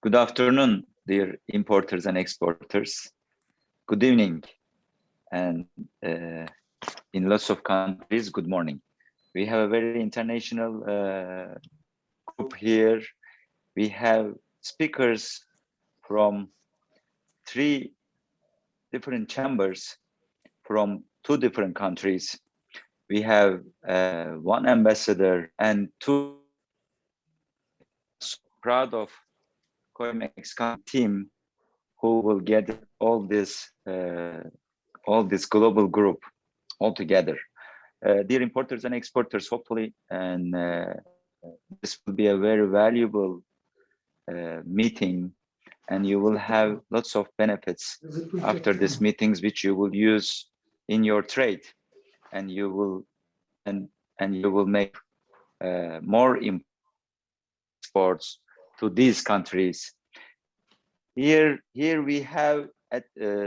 Good afternoon, dear importers and exporters. Good evening, and in lots of countries, good morning. We have a very international group here. We have speakers from 3 different chambers from 2 different countries. We have 1 ambassador and 2. So proud of Coimex team who will get all this global group all together. Dear importers and exporters, hopefully, and this will be a very valuable meeting, and you will have lots of benefits after these meetings, which you will use in your trade, and you will make more exports to these countries. Here we have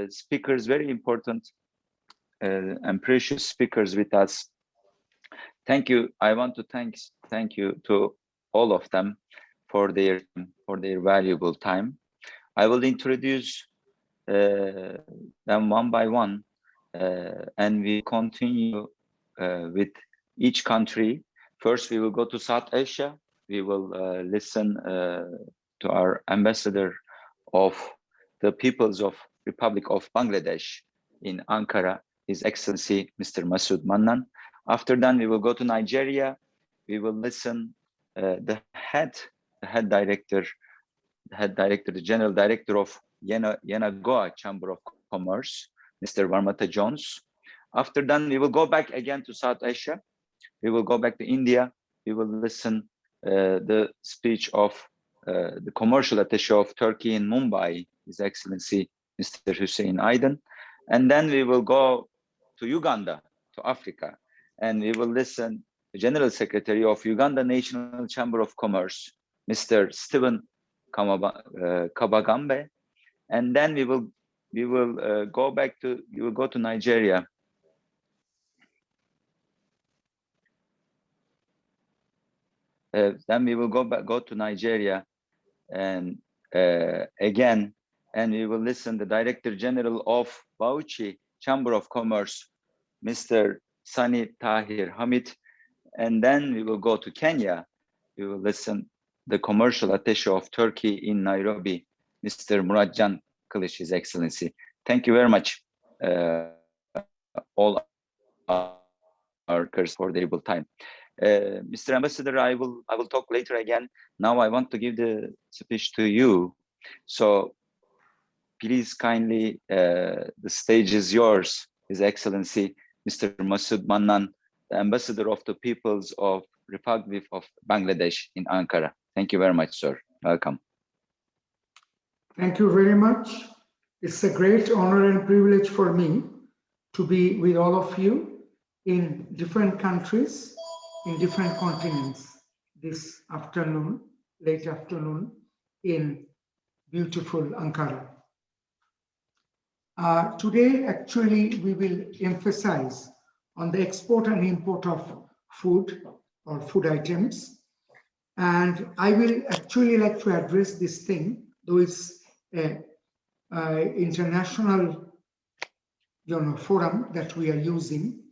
speakers, very important and precious speakers with us. Thank you. I want to thank you to all of them for their valuable time. I will introduce them one by one, and we continue with each country. First, we will go to South Asia. We will listen to our ambassador of the People's of Republic of Bangladesh in Ankara, His Excellency Mr. Masood Mannan. After that, we will go to Nigeria. We will listen the General Director of Yenagoa Chamber of Commerce, Mr. Varmata Jones. After that, we will go back again to South Asia. We will go back to India. We will listen the speech of the commercial attaché of Turkey in Mumbai, His Excellency Mr. Hussein Aydin. And then we will go to Uganda, to Africa, and we will listen the General Secretary of Uganda National Chamber of Commerce, Mr. Stephen Kabagambe. And then we will go to Nigeria. Then we will go to Nigeria, and again, and we will listen the Director General of Bauchi Chamber of Commerce, Mr. Sani Tahir Hamid. And then we will go to Kenya. We will listen the Commercial Attaché of Turkey in Nairobi, Mr. Muradjan Kılıç, His Excellency. Thank you very much, all our workers, for the able time. Mr. Ambassador, I will talk later again. Now I want to give the speech to you. So please kindly, the stage is yours, His Excellency, Mr. Masood Mannan, the Ambassador of the Peoples of Republic of Bangladesh in Ankara. Thank you very much, sir. Welcome. Thank you very much. It's a great honor and privilege for me to be with all of you in different countries, in different continents this afternoon, late afternoon, in beautiful Ankara. Today, actually, we will emphasize on the export and import of food or food items. And I will actually like to address this thing, though it's an international forum that we are using.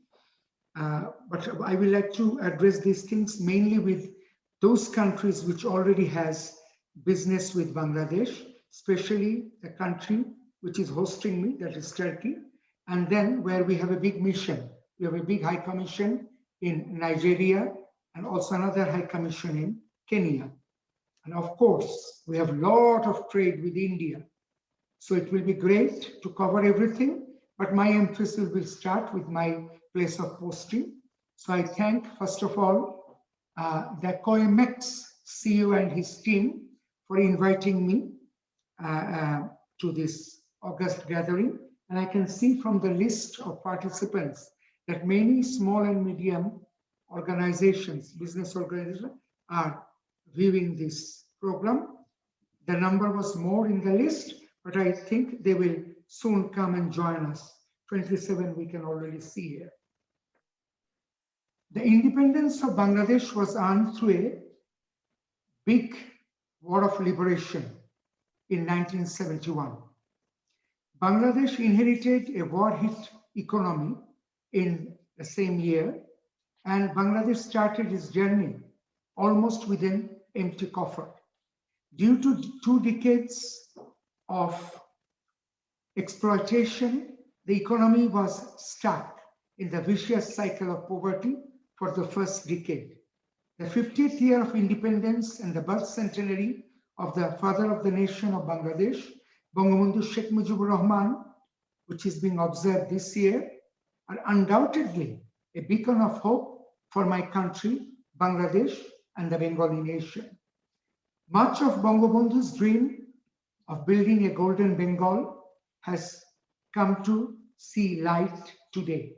But I will like to address these things mainly with those countries which already has business with Bangladesh, especially the country which is hosting me, that is Turkey, and then where we have a big mission. We have a big High Commission in Nigeria and also another High Commission in Kenya. And of course, we have a lot of trade with India. So it will be great to cover everything, but my emphasis will start with my place of posting. So I thank, first of all, the Coimex CEO and his team for inviting me to this August gathering. And I can see from the list of participants that many small and medium organizations, business organizations, are viewing this program. The number was more in the list, but I think they will soon come and join us. 27 we can already see here. The independence of Bangladesh was earned through a big war of liberation. in 1971. Bangladesh inherited a war-hit economy in the same year, and Bangladesh started its journey almost with an empty coffer. Due to 2 decades of exploitation, the economy was stuck in the vicious cycle of poverty for the first decade. The 50th year of independence and the birth centenary of the father of the nation of Bangladesh, Bangabandhu Sheikh Mujibur Rahman, which is being observed this year, are undoubtedly a beacon of hope for my country, Bangladesh, and the Bengali nation. Much of Bangabandhu's dream of building a golden Bengal has come to see light today.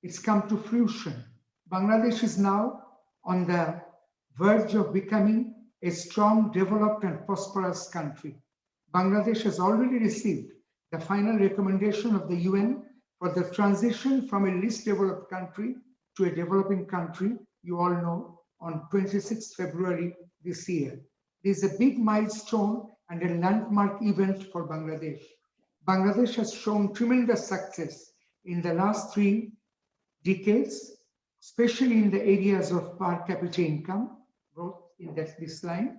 It's come to fruition. Bangladesh is now on the verge of becoming a strong, developed, and prosperous country. Bangladesh has already received the final recommendation of the UN for the transition from a least developed country to a developing country, you all know, on 26 February this year. This is a big milestone and a landmark event for Bangladesh. Bangladesh has shown tremendous success in the last 3 decades, especially in the areas of per capita income, growth in this line,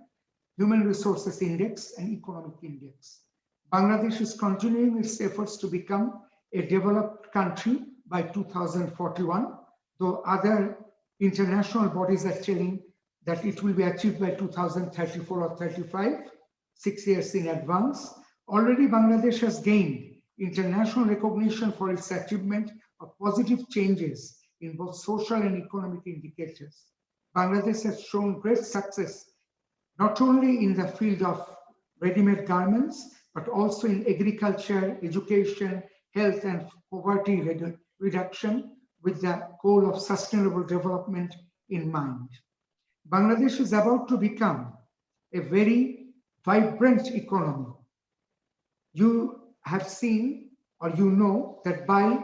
human resources index, and economic index. Bangladesh is continuing its efforts to become a developed country by 2041, though other international bodies are telling that it will be achieved by 2034 or 35, 6 years in advance. Already Bangladesh has gained international recognition for its achievement of positive changes in both social and economic indicators. Bangladesh has shown great success, not only in the field of ready-made garments, but also in agriculture, education, health, and poverty reduction, with the goal of sustainable development in mind. Bangladesh is about to become a very vibrant economy. You have seen, or you know, that by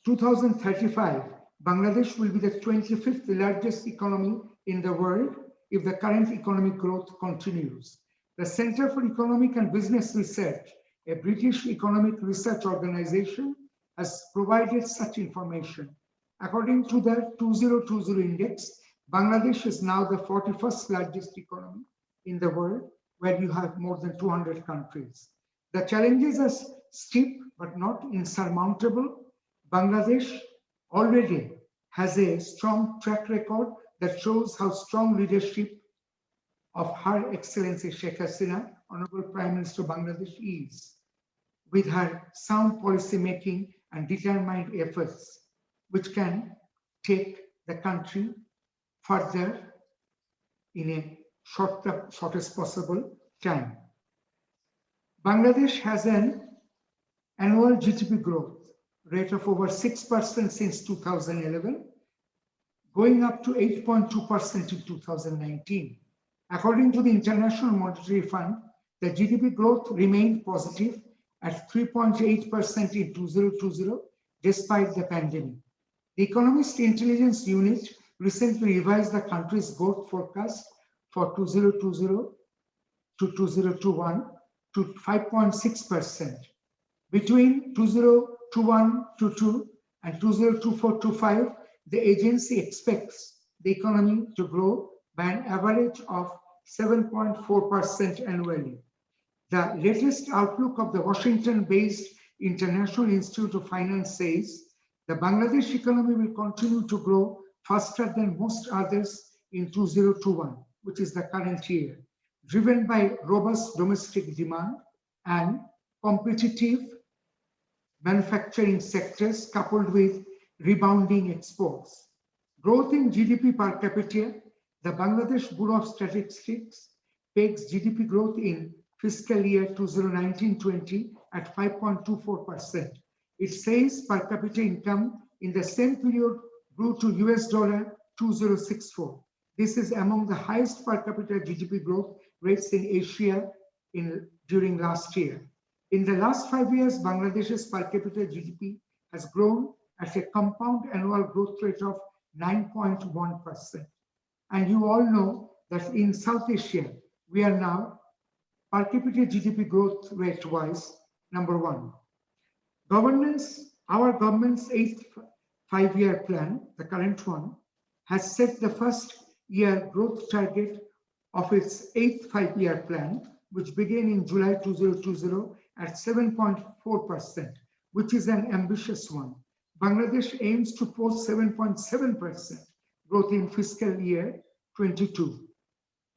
2035, Bangladesh will be the 25th largest economy in the world if the current economic growth continues. The Center for Economic and Business Research, a British economic research organization, has provided such information. According to the 2020 index, Bangladesh is now the 41st largest economy in the world, where you have more than 200 countries. The challenges are steep but not insurmountable. Bangladesh already has a strong track record that shows how strong leadership of Her Excellency Sheikh Hasina, Honorable Prime Minister of Bangladesh, is, with her sound policy making and determined efforts, which can take the country further in a shortest possible time. Bangladesh has an annual GDP growth rate of over 6% since 2011, going up to 8.2% in 2019. According to the International Monetary Fund, the GDP growth remained positive at 3.8% in 2020, despite the pandemic. The Economist Intelligence Unit recently revised the country's growth forecast for 2020 to 2021 to 5.6%. Between 2021-22 and 2024-25, the agency expects the economy to grow by an average of 7.4% annually. The latest outlook of the Washington-based International Institute of Finance says the Bangladesh economy will continue to grow faster than most others in 2021, which is the current year, driven by robust domestic demand and competitive manufacturing sectors coupled with rebounding exports. Growth in GDP per capita, the Bangladesh Bureau of Statistics pegs GDP growth in fiscal year 2019-20 at 5.24%. It says per capita income in the same period grew to $2064. This is among the highest per capita GDP growth rates in Asia during last year. In the last 5 years, Bangladesh's per capita GDP has grown at a compound annual growth rate of 9.1%. And you all know that in South Asia, we are now per capita GDP growth rate wise, number one. Governance, our government's 8th five-year plan, the current one, has set the first year growth target of its 8th five-year plan, which began in July 2020 at 7.4%, which is an ambitious one. Bangladesh aims to post 7.7% growth in fiscal year 22,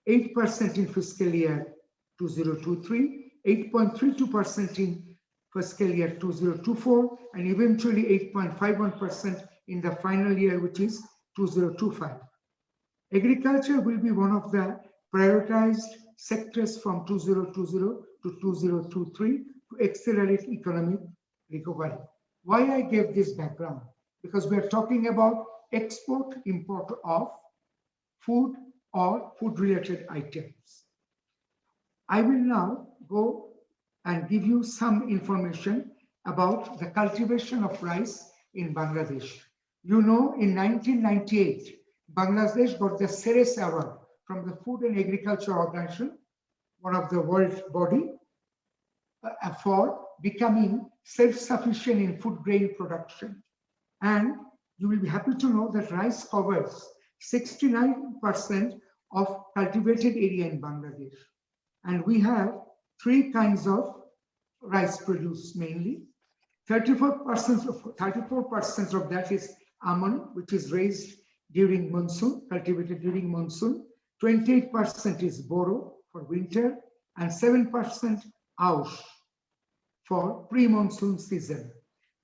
8% in fiscal year 2023, 8.32% in fiscal year 2024, and eventually 8.51% in the final year, which is 2025. Agriculture will be one of the prioritized sectors from 2020 to 2023 to accelerate economic recovery. Why I gave this background? Because we are talking about export, import of food or food-related items. I will now go and give you some information about the cultivation of rice in Bangladesh. You know, in 1998, Bangladesh got the Ceres Award from the Food and Agriculture Organization, one of the world body, for becoming self-sufficient in food grain production. And you will be happy to know that rice covers 69% of cultivated area in Bangladesh. And we have three kinds of rice produced mainly. 34% of that is almond, which is raised during monsoon, cultivated during monsoon. 28% is boro for winter, and 7% aush for pre-monsoon season.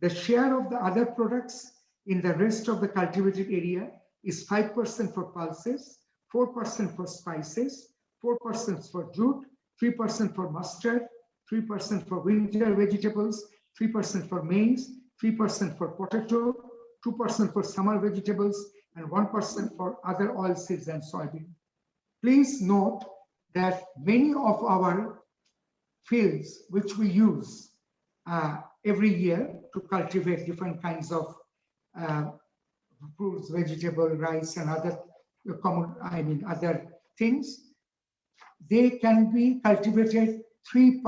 The share of the other products in the rest of the cultivated area is 5% for pulses, 4% for spices, 4% for jute, 3% for mustard, 3% for winter vegetables, 3% for maize, 3% for potato, 2% for summer vegetables, and 1% for other oilseeds and soybean. Please note that many of our fields which we use every year to cultivate different kinds of fruits, vegetable, rice, and other other things, they can be cultivated three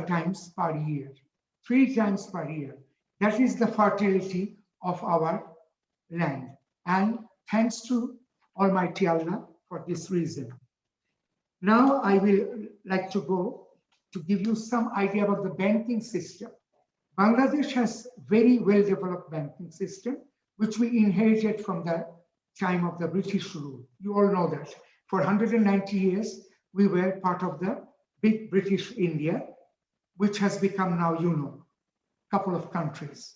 times per year. 3 times per year. That is the fertility of our land. And thanks to Almighty Allah for this reason. Now I will like to go to give you some idea about the banking system. Bangladesh has very well developed banking system, which we inherited from the time of the British rule. You all know that. For 190 years, we were part of the big British India, which has become now, you know, a couple of countries.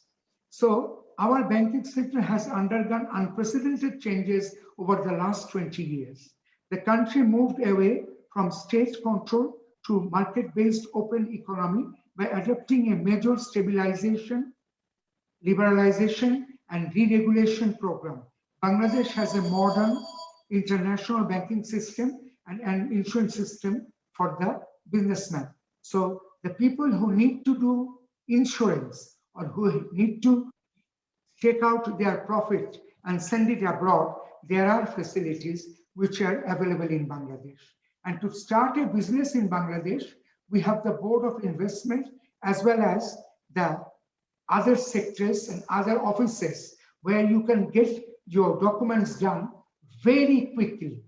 So our banking sector has undergone unprecedented changes over the last 20 years. The country moved away from state control to market-based open economy by adopting a major stabilization, liberalization, and deregulation program. Bangladesh has a modern international banking system and an insurance system for the businessman. So the people who need to do insurance or who need to take out their profit and send it abroad, there are facilities which are available in Bangladesh. And to start a business in Bangladesh, we have the Board of Investment as well as the other sectors and other offices where you can get your documents done very quickly,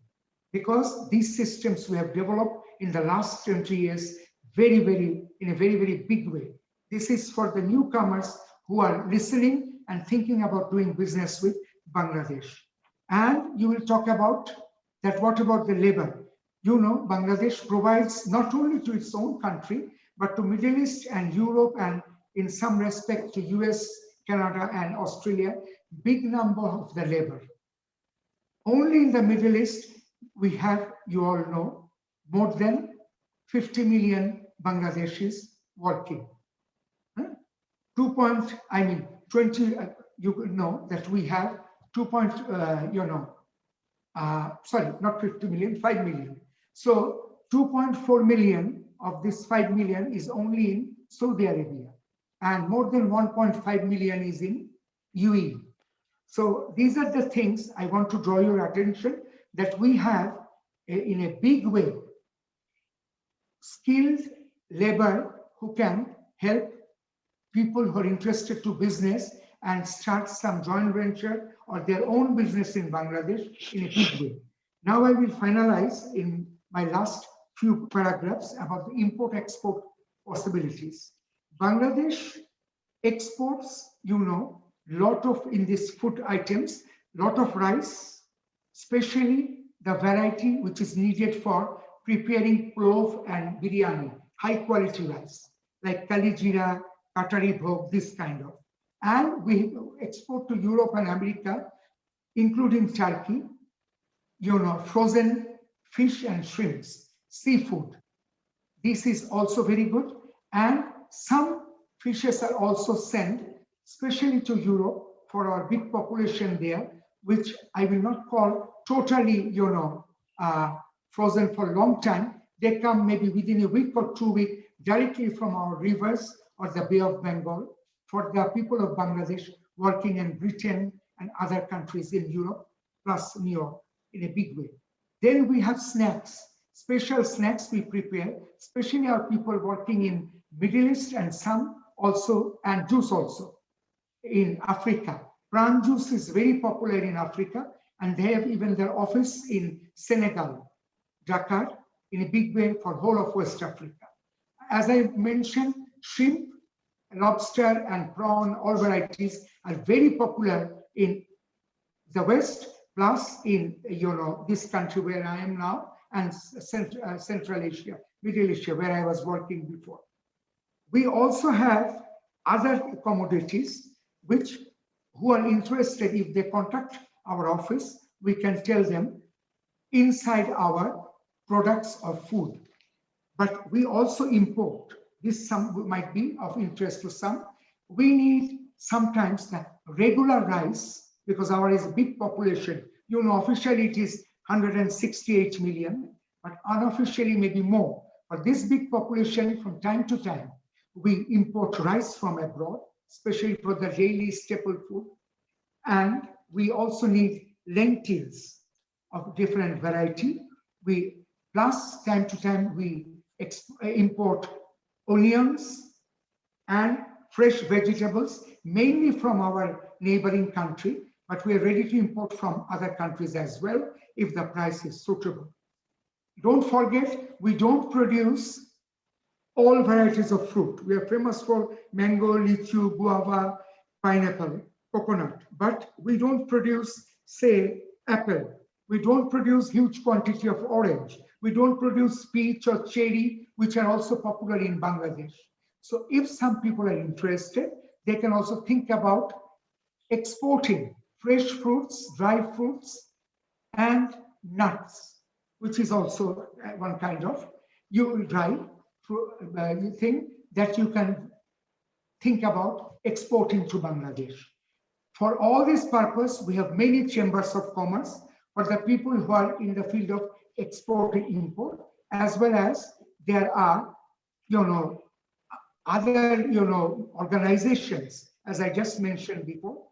because these systems we have developed in the last 20 years in a very big way. This is for the newcomers who are listening and thinking about doing business with Bangladesh. And you will talk about that. What about the labor? You know, Bangladesh provides not only to its own country, but to Middle East and Europe, and in some respect to US, Canada, and Australia, big number of the labor. Only in the Middle East, we have, you all know, more than 50 million Bangladeshis working. 20, you know that we have 5 million. So 2.4 million of this 5 million is only in Saudi Arabia, and more than 1.5 million is in UAE. So these are the things I want to draw your attention that we have in a big way skilled labor who can help people who are interested to business and start some joint venture or their own business in Bangladesh in a big way. Now I will finalize in my last few paragraphs about the import-export possibilities. Bangladesh exports, lot of in these food items, lot of rice, especially the variety which is needed for preparing plov and biryani, high quality rice, like kalijira, katari bhog, this kind of. And we export to Europe and America, including Turkey, frozen fish and shrimps, seafood. This is also very good. And some fishes are also sent, especially to Europe for our big population there, which I will not call totally, frozen for a long time. They come maybe within a week or 2 weeks directly from our rivers or the Bay of Bengal for the people of Bangladesh working in Britain and other countries in Europe, plus New York in a big way. Then we have snacks, special snacks we prepare, especially our people working in Middle East and some also, and juice also in Africa. Prawn juice is very popular in Africa, and they have even their office in Senegal, Dakar, in a big way for whole of West Africa. As I mentioned, shrimp, lobster, and prawn, all varieties are very popular in the West, plus in this country where I am now, and Central Asia, Middle Asia, where I was working before. We also have other commodities which who are interested, if they contact our office, we can tell them inside our products of food. But we also import. This some might be of interest to some. We need sometimes the regular rice because our is a big population. Officially it is 168 million, but unofficially maybe more. For this big population, from time to time, we import rice from abroad, especially for the daily staple food. And we also need lentils of different variety. Plus time to time, we import onions and fresh vegetables, mainly from our neighboring country, but we are ready to import from other countries as well if the price is suitable. Don't forget, we don't produce all varieties of fruit. We are famous for mango, lychee, guava, pineapple, coconut, but we don't produce, say, apple. We don't produce huge quantity of orange. We don't produce peach or cherry, which are also popular in Bangladesh. So if some people are interested, they can also think about exporting fresh fruits, dry fruits, and nuts, which is also one kind of dry thing that you can think about exporting to Bangladesh. For all this purpose, we have many chambers of commerce for the people who are in the field of export and import, as well as there are, other, organizations, as I just mentioned before,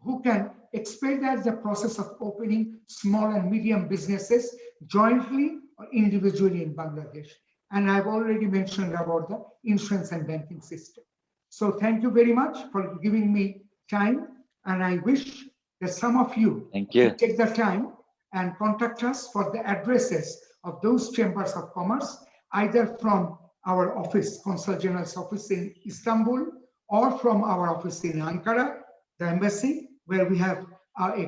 who can expedite the process of opening small and medium businesses jointly or individually in Bangladesh. And I've already mentioned about the insurance and banking system. So thank you very much for giving me time. And I wish that some of you take the time and contact us for the addresses of those chambers of commerce, either from our office, Consul General's office in Istanbul, or from our office in Ankara, the embassy, where we have a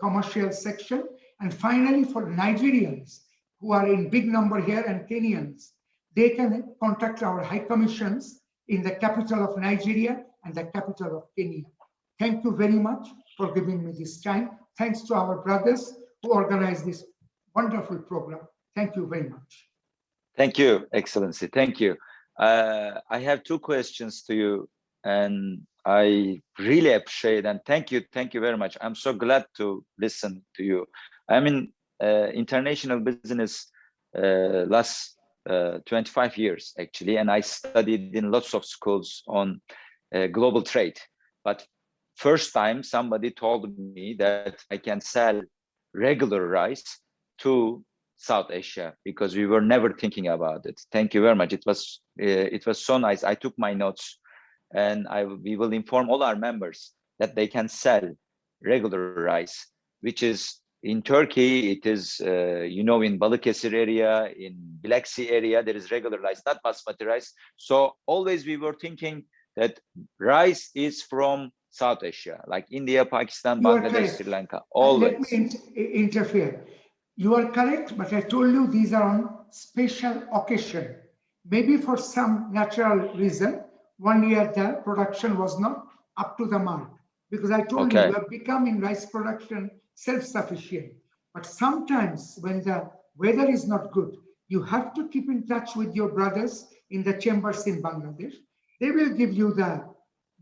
commercial section. And finally, for Nigerians who are in big number here and Kenyans, they can contact our high commissions in the capital of Nigeria and the capital of Kenya. Thank you very much for giving me this time. Thanks to our brothers who organized this wonderful program. Thank you very much. Thank you, Excellency. Thank you. I have two questions to you, and I really appreciate and thank you very much. I'm so glad to listen to you. I'm in international business last 25 years actually, and I studied in lots of schools on global trade. But first time somebody told me that I can sell regular rice to South Asia, because we were never thinking about it. Thank you very much. It was so nice. I took my notes, and we will inform all our members that they can sell regular rice, which is in Turkey. It is in Balıkesir area, in Black Sea area, there is regular rice, not basmati rice. So always we were thinking that rice is from South Asia, like India, Pakistan, Bangladesh, Sri Lanka. Always. Let me interfere. You are correct, but I told you these are on special occasion. Maybe for some natural reason, 1 year the production was not up to the mark. Because I told you, we have become in rice production self-sufficient. But sometimes when the weather is not good, you have to keep in touch with your brothers in the chambers in Bangladesh. They will give you the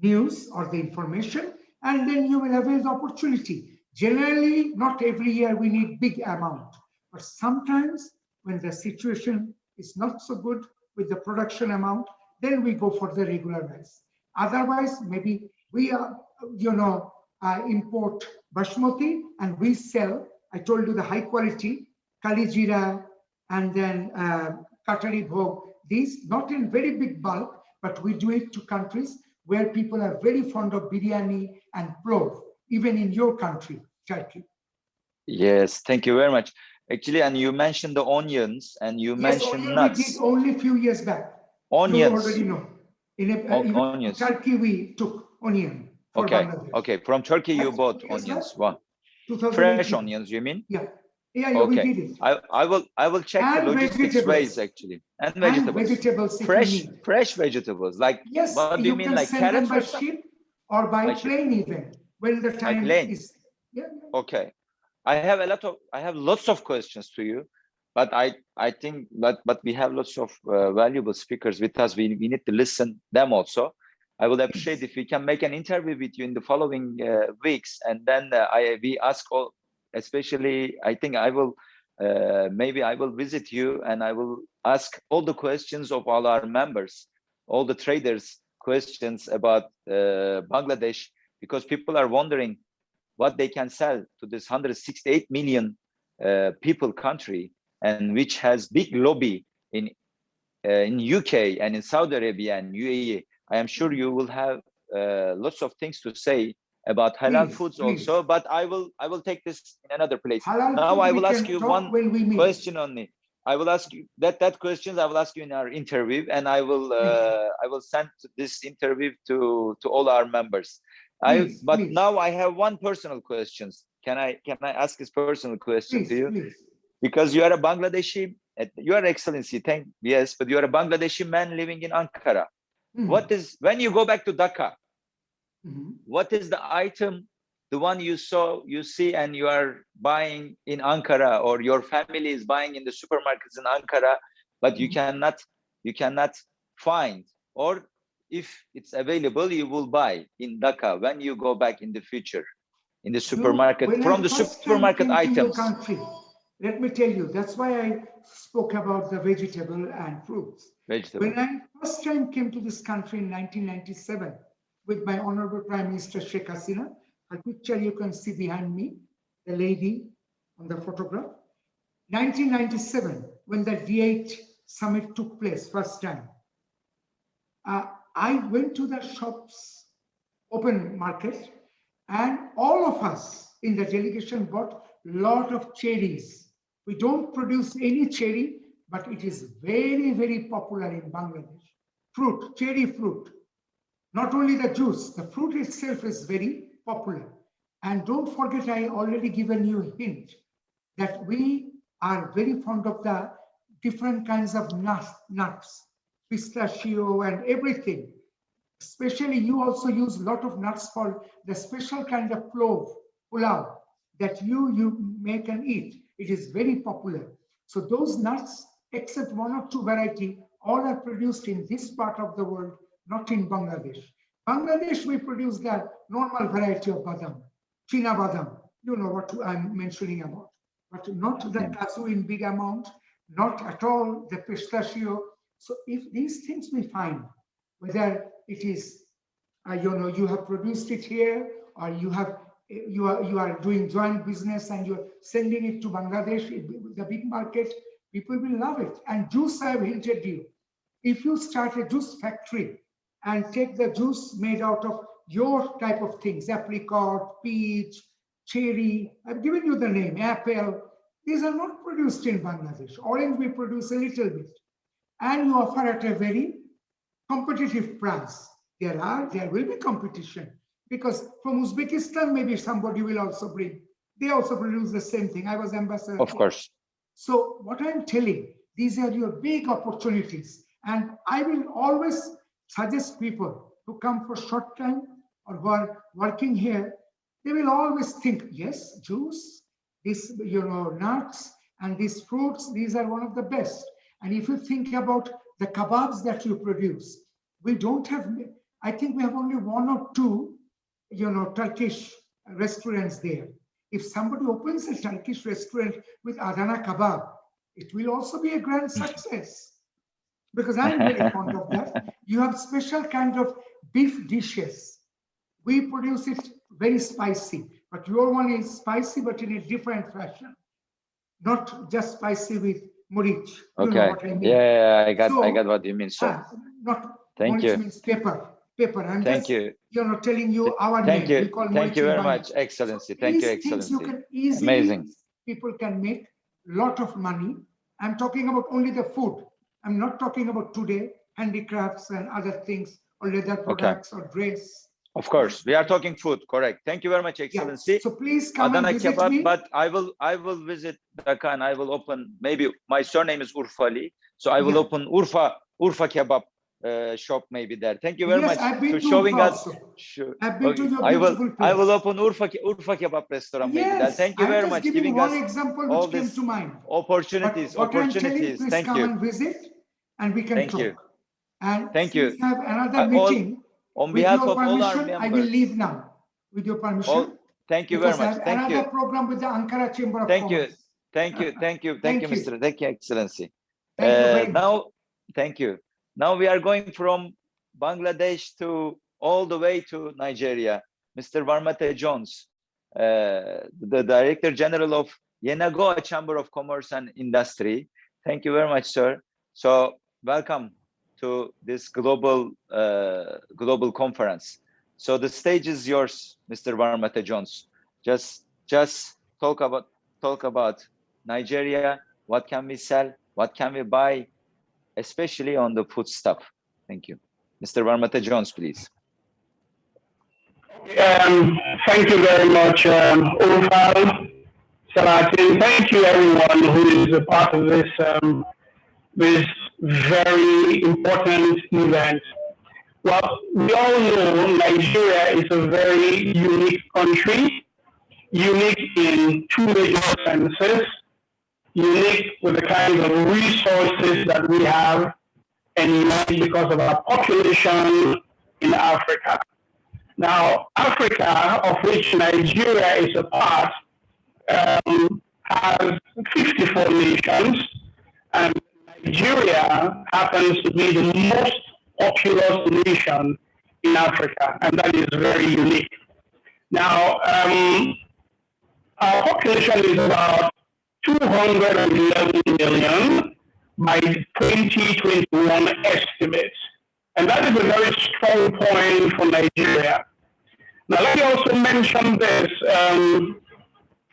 news or the information, and then you will avail the opportunity. Generally, not every year we need big amount, but sometimes when the situation is not so good with the production amount, then we go for the regular rice. Otherwise, maybe we are, import basmati and we sell, I told you, the high quality, Kalijira and then Katari Bhog, these not in very big bulk, but we do it to countries where people are very fond of biryani and plov, even in your country, Turkey. Yes, thank you very much. Actually, and you mentioned the onions, and you mentioned nuts. We did only a few years back. Onions. You already know. In Turkey, we took onion for Bangladesh. Okay. From Turkey, you bought onions. Wow. Fresh onions, you mean? Yeah, okay. We did it. I will check and the logistics ways, actually. And vegetables. Fresh vegetables. Like, yes, what do you mean, like carrots? By ship or by plane even, when the time is. Yeah. Okay. I have lots of questions to you, but I think but we have lots of valuable speakers with us. We need to listen them also. I would appreciate if we can make an interview with you in the following weeks, and then we ask all, especially I think I will maybe I will visit you and I will ask all the questions of all our members, all the traders questions about Bangladesh, because people are wondering what they can sell to this 168 million people country, and which has big lobby in UK and in Saudi Arabia and UAE. I am sure you will have lots of things to say about halal foods also, but I will take this in another place. Now I will ask you one question only. I will ask you that questions I will ask you in our interview, and I will send this interview to all our members. Now I have one personal question. Can I ask this personal question to you? Please. Because you are a Bangladeshi, Your Excellency, yes, but you are a Bangladeshi man living in Ankara. What is, when you go back to Dhaka, what is the item, the one you see and you are buying in Ankara, or your family is buying in the supermarkets in Ankara, but you cannot find, or if it's available, you will buy in Dhaka when you go back in the future, in the supermarket, from the supermarket items. Let me tell you, that's why I spoke about the vegetable and fruits. When I first time came to this country in 1997 with my Honorable Prime Minister Sheikh Hasina, a picture you can see behind me, the lady on the photograph. 1997, when the D8 summit took place first time, I went to the shops, open market, and all of us in the delegation bought a lot of cherries. We don't produce any cherry, but it is very, very popular in Bangladesh. Fruit, cherry fruit. Not only the juice, the fruit itself is very popular. And don't forget, I already given you a hint that we are very fond of the different kinds of nuts, pistachio and everything. Especially you also use a lot of nuts for the special kind of pulao that you make and eat. It is very popular. So those nuts, except one or two variety, all are produced in this part of the world, not in Bangladesh. Bangladesh, we produce the normal variety of badam, China badam. You know what I'm mentioning about, but not the cashew in big amount, not at all the pistachio. So if these things we find, whether it is, you have produced it here, or you have you are doing joint business and you're sending it to Bangladesh, the big market, people will love it. And juice, I have hinted you. If you start a juice factory and take the juice made out of your type of things, apricot, peach, cherry, I've given you the name, apple, these are not produced in Bangladesh. Orange we produce a little bit. And you offer at a very competitive price. There will be competition because from Uzbekistan, maybe somebody will also bring. They also produce the same thing. I was ambassador. Of course. So what I'm telling, these are your big opportunities. And I will always suggest people who come for short time or who are working here, they will always think, yes, juice, this, nuts and these fruits, these are one of the best. And if you think about the kebabs that you produce, we don't have, I think we have only one or two, Turkish restaurants there. If somebody opens a Turkish restaurant with Adana kebab, it will also be a grand success. Because I'm very fond of that. You have special kind of beef dishes. We produce it very spicy, but your one is spicy, but in a different fashion. Not just spicy with murich. Okay. You know what I mean? Yeah, I got what you mean, sir. Not Thank murich you. Means pepper. I'm Thank just, you. Telling you our Thank name. you. We call Thank murich you very in much, Bangladesh. Excellency. So Thank you, these things Excellency. you can easily, Amazing. people can make a lot of money. I'm talking about only the food. I'm not talking about today, handicrafts and other things, or leather products or dress. Of course, we are talking food, correct. Thank you very much, Excellency. Yeah. So please come Adana and visit kebab, me. but I will visit Dhaka and I will open, maybe my surname is Urfali, so I will open Urfa kebab shop maybe there. Thank you very much for showing us. I've been to your beautiful place. I will open Urfa kebab restaurant maybe there. Thank you very much giving us example which all came these to mind. opportunities. Please Thank come you. and visit and we can Thank talk. you. And thank you. Have another meeting. On with behalf your of all our permission, members. I will leave now. With your permission. Thank you very much. I have another program with the Ankara Chamber of Commerce. Thank you, Mr. Thank you, Excellency. Thank you very much. Thank you. Now we are going from Bangladesh to all the way to Nigeria. Mr. Varmate Jones, the Director General of Yenagoa Chamber of Commerce and Industry. Thank you very much, sir. So welcome to this global conference. So the stage is yours, Mr. Varmate Jones. Just talk about Nigeria. What can we sell? What can we buy? Especially on the food stuff. Thank you. Mr. Varmate Jones, please. Thank you very much, Urfal, Salatin. Thank you everyone who is a part of this, this very important event. Well, we all know Nigeria is a very unique country, unique in two major senses, unique with the kinds of resources that we have, and unique because of our population in Africa. Now, Africa, of which Nigeria is a part, has 54 nations, and Nigeria happens to be the most populous nation in Africa, and that is very unique. Now, our population is about 211 million by 2021 estimates, and that is a very strong point for Nigeria. Now, let me also mention this.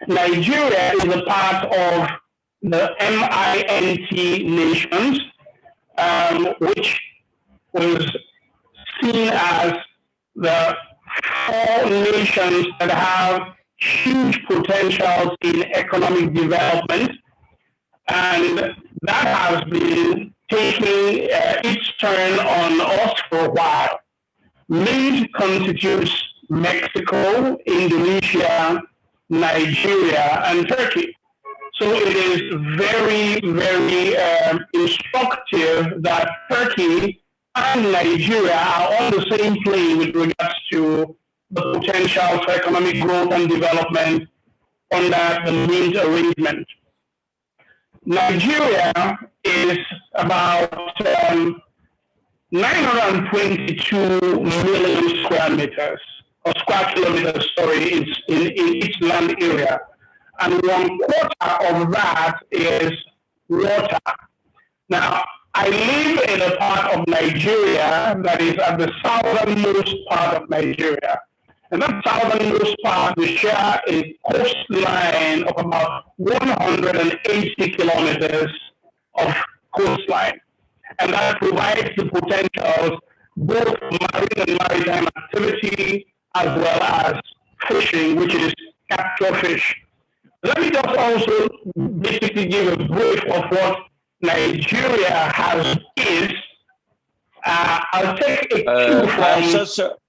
Nigeria is a part of the MINT nations, which was seen as the 4 nations that have huge potentials in economic development, and that has been taking its turn on us for a while. MINT constitutes Mexico, Indonesia, Nigeria, and Turkey. So it is very, very instructive that Turkey and Nigeria are on the same plane with regards to the potential for economic growth and development under the MINT arrangement. Nigeria is about 922 million square meters. or square kilometers, sorry, in each land area. And 1/4 of that is water. Now, I live in a part of Nigeria that is at the southernmost part of Nigeria. And that southernmost part, we share a coastline of about 180 kilometers of coastline. And that provides the potential both marine and maritime activity as well as fishing, which is capture fish. Let me just also basically give a brief of what Nigeria has is. I'll take a cue from.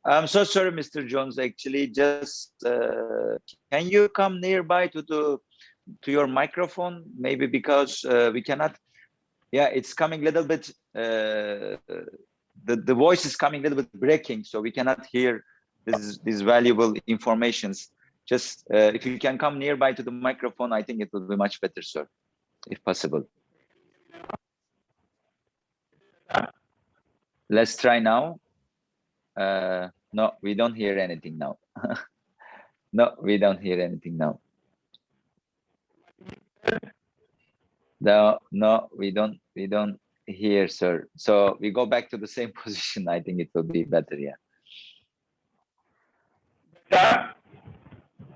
I'm so sorry, Mr. Jones. Actually, just can you come nearby to your microphone? Maybe because we cannot. Yeah, it's coming a little bit. The voice is coming a little bit breaking, so we cannot hear these valuable informations. Just if you can come nearby to the microphone, I think it will be much better, sir, if possible. Let's try now. No, we don't hear anything now. No, we don't hear anything now. No, we don't hear, sir. So we go back to the same position. I think it will be better, yeah.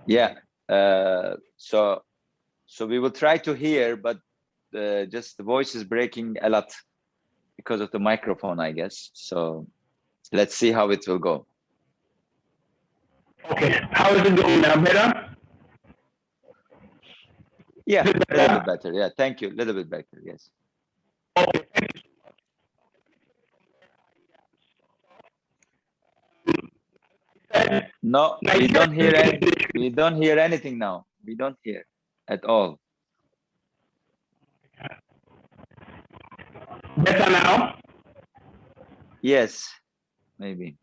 Yeah. So we will try to hear, but just the voice is breaking a lot because of the microphone, I guess. So let's see how it will go. Okay, how is it going now? Better? Yeah, a little bit better. Yeah, thank you. A little bit better, yes. Okay, thank you. No, we don't hear anything. We don't hear anything now. We don't hear at all. Better now? Yes, maybe.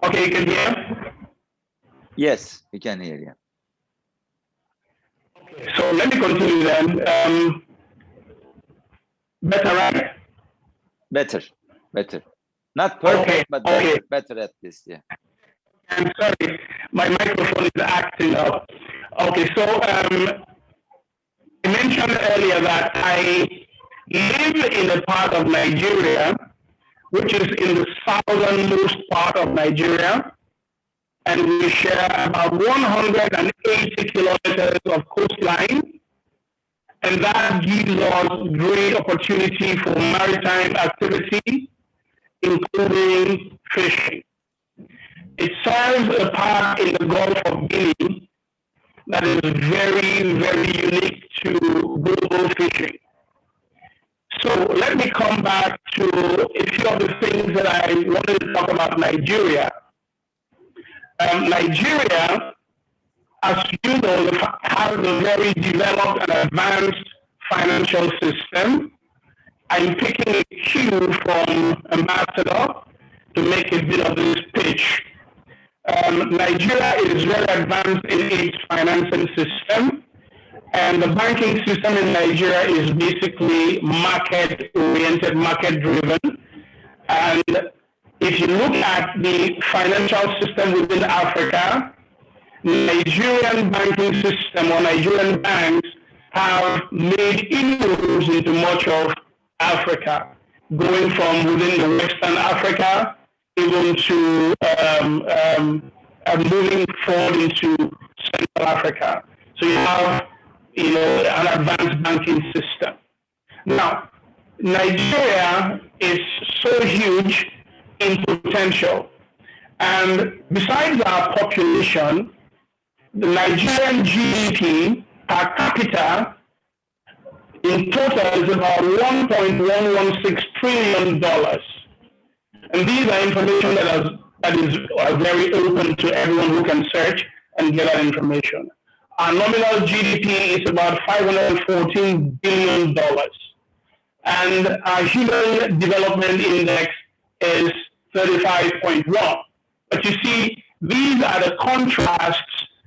Okay, you can hear? Yes, we can hear you. Okay, so let me continue then. Better, right? Better. Not perfect, okay, but okay. better at least, yeah. I'm sorry, my microphone is acting up. Okay, so I mentioned earlier that I live in a part of Nigeria, which is in the southernmost part of Nigeria, and we share about 180 kilometers of coastline, and that gives us great opportunity for maritime activity, including fishing. It serves a part in the Gulf of Guinea that is very, very unique to global fishing. So let me come back to a few of the things that I wanted to talk about Nigeria. Nigeria, as you know, has a very developed and advanced financial system. I'm picking a cue from Ambassador to make a bit of this pitch. Nigeria is very advanced in its financing system, and the banking system in Nigeria is basically market-oriented, market-driven. And if you look at the financial system within Africa, Nigerian banking system or Nigerian banks have made inroads into much of Africa, going from within the Western Africa even to moving forward into Central Africa. So you have, an advanced banking system. Now, Nigeria is so huge in potential, and besides our population, the Nigerian GDP per capita in total is about $1.116 trillion. And these are information that is very open to everyone who can search and get that information. Our nominal GDP is about $514 billion. And our Human Development Index is 35.1. But you see, these are the contrasts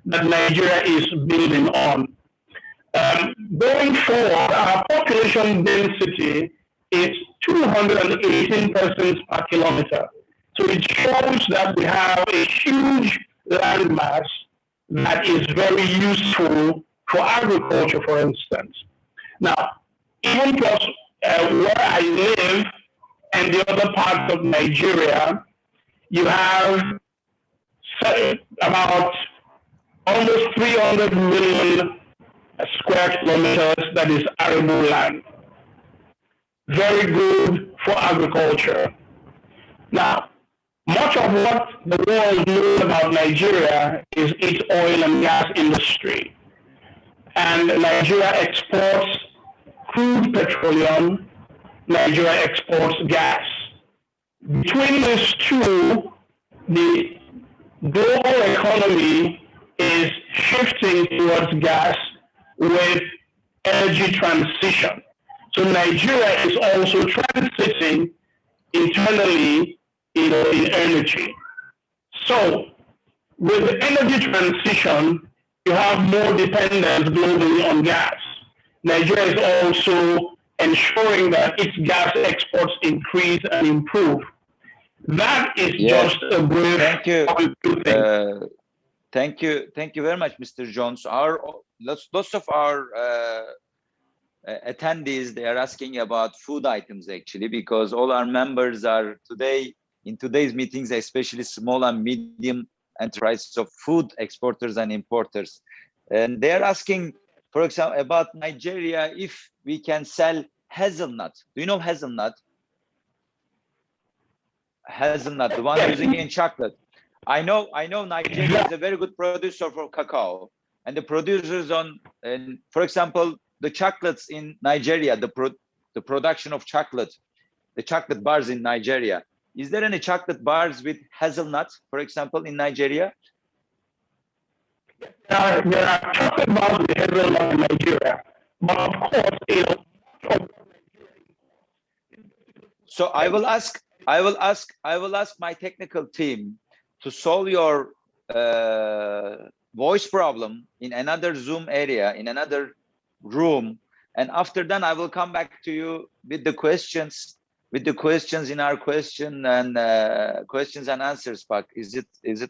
that Nigeria is building on. Going forward, our population density is 218 persons per kilometer. So it shows that we have a huge landmass that is very useful for agriculture, for instance. Now, even plus where I live and the other parts of Nigeria, you have about almost 300 million square kilometers that is arable land. Very good for agriculture. Now, much of what the world knows about Nigeria is its oil and gas industry. And Nigeria exports crude petroleum, Nigeria exports gas. Between these two, the global economy is shifting towards gas with energy transition. So Nigeria is also transiting internally in energy. So with the energy transition, you have more dependence globally on gas. Nigeria is also ensuring that its gas exports increase and improve. That is just a brief. Thank you. Thank you very much, Mr. Jones. Lots of our attendees, they are asking about food items actually, because all our members are in today's meetings, especially small and medium enterprises of food exporters and importers. And they're asking, for example, about Nigeria, if we can sell hazelnut. Do you know hazelnut? Hazelnut, the one using in chocolate. I know Nigeria is a very good producer for cacao, and the producers for example, the chocolates in Nigeria, the production of chocolate, the chocolate bars in Nigeria. Is there any chocolate bars with hazelnut, for example, in Nigeria? There are chocolate bars with hazelnut in Nigeria, but of course, So I will ask my technical team to solve your voice problem in another Zoom area, in another room, and after that I will come back to you with the questions in our questions and answers pack. Is it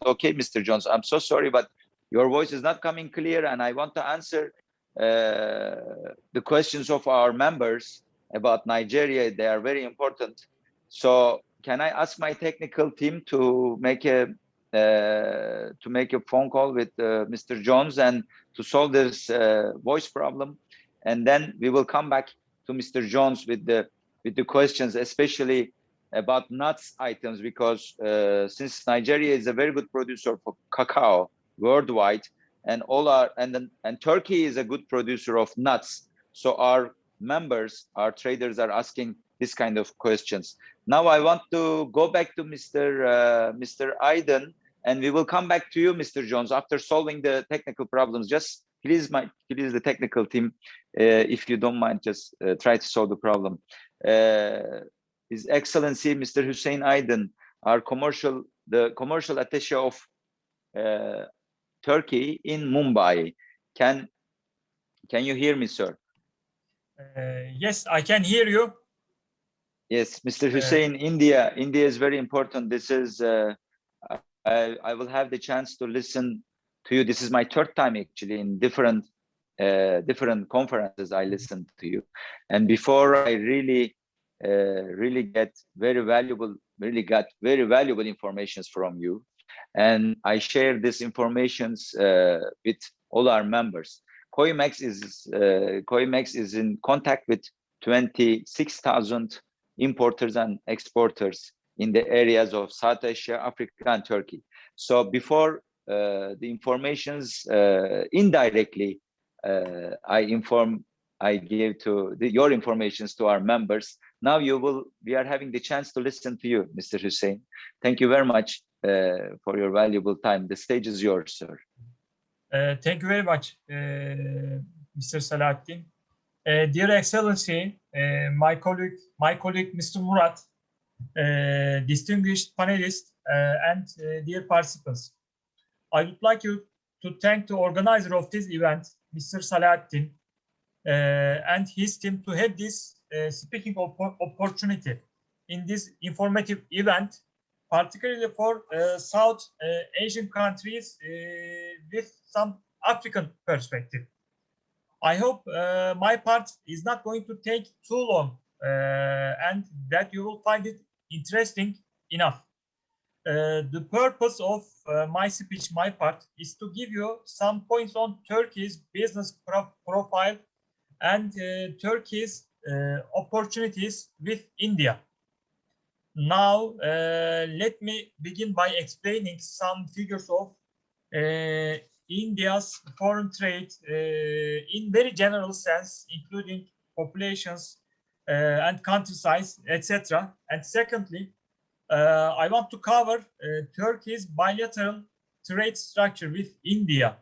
okay, Mr. Jones? I'm so sorry, but your voice is not coming clear, and I want to answer the questions of our members about Nigeria. They are very important. So can I ask my technical team to make a phone call with Mr. Jones and to solve this voice problem, and then we will come back to Mr. Jones with the questions, especially about nuts items, because since Nigeria is a very good producer for cacao worldwide, and Turkey is a good producer of nuts. So our members, our traders are asking this kind of questions. Now I want to go back to Mr. Aydın, and we will come back to you, Mr. Jones, after solving the technical problems. Just please the technical team, if you don't mind, just try to solve the problem. His Excellency Mr. Hüseyin Aydın, our commercial attaché of Turkey in Mumbai. Can you hear me, sir? Yes, I can hear you. Yes, Mr. Hussein, India is very important. This is I will have the chance to listen to you. This is my third time actually in different conferences I listened to you, and before I really got very valuable informations from you, and I share this informations with all our members. Coimex is in contact with 26,000 importers and exporters in the areas of South Asia, Africa, and Turkey. So before the informations indirectly, I gave your informations to our members. Now we are having the chance to listen to you, Mr. Hussein. Thank you very much for your valuable time. The stage is yours, sir. Thank you very much, Mr. Salahattin. Dear Excellency, my colleague, Mr. Murat, distinguished panelists, and dear participants, I would like to thank the organizer of this event, Mr. Salahattin, and his team to have this speaking opportunity in this informative event particularly for South Asian countries with some African perspective. I hope my part is not going to take too long and that you will find it interesting enough. The purpose of my speech, my part, is to give you some points on Turkey's business profile and Turkey's opportunities with India. Now, let me begin by explaining some figures of India's foreign trade in very general sense, including populations and country size, etc. And secondly, I want to cover Turkey's bilateral trade structure with India.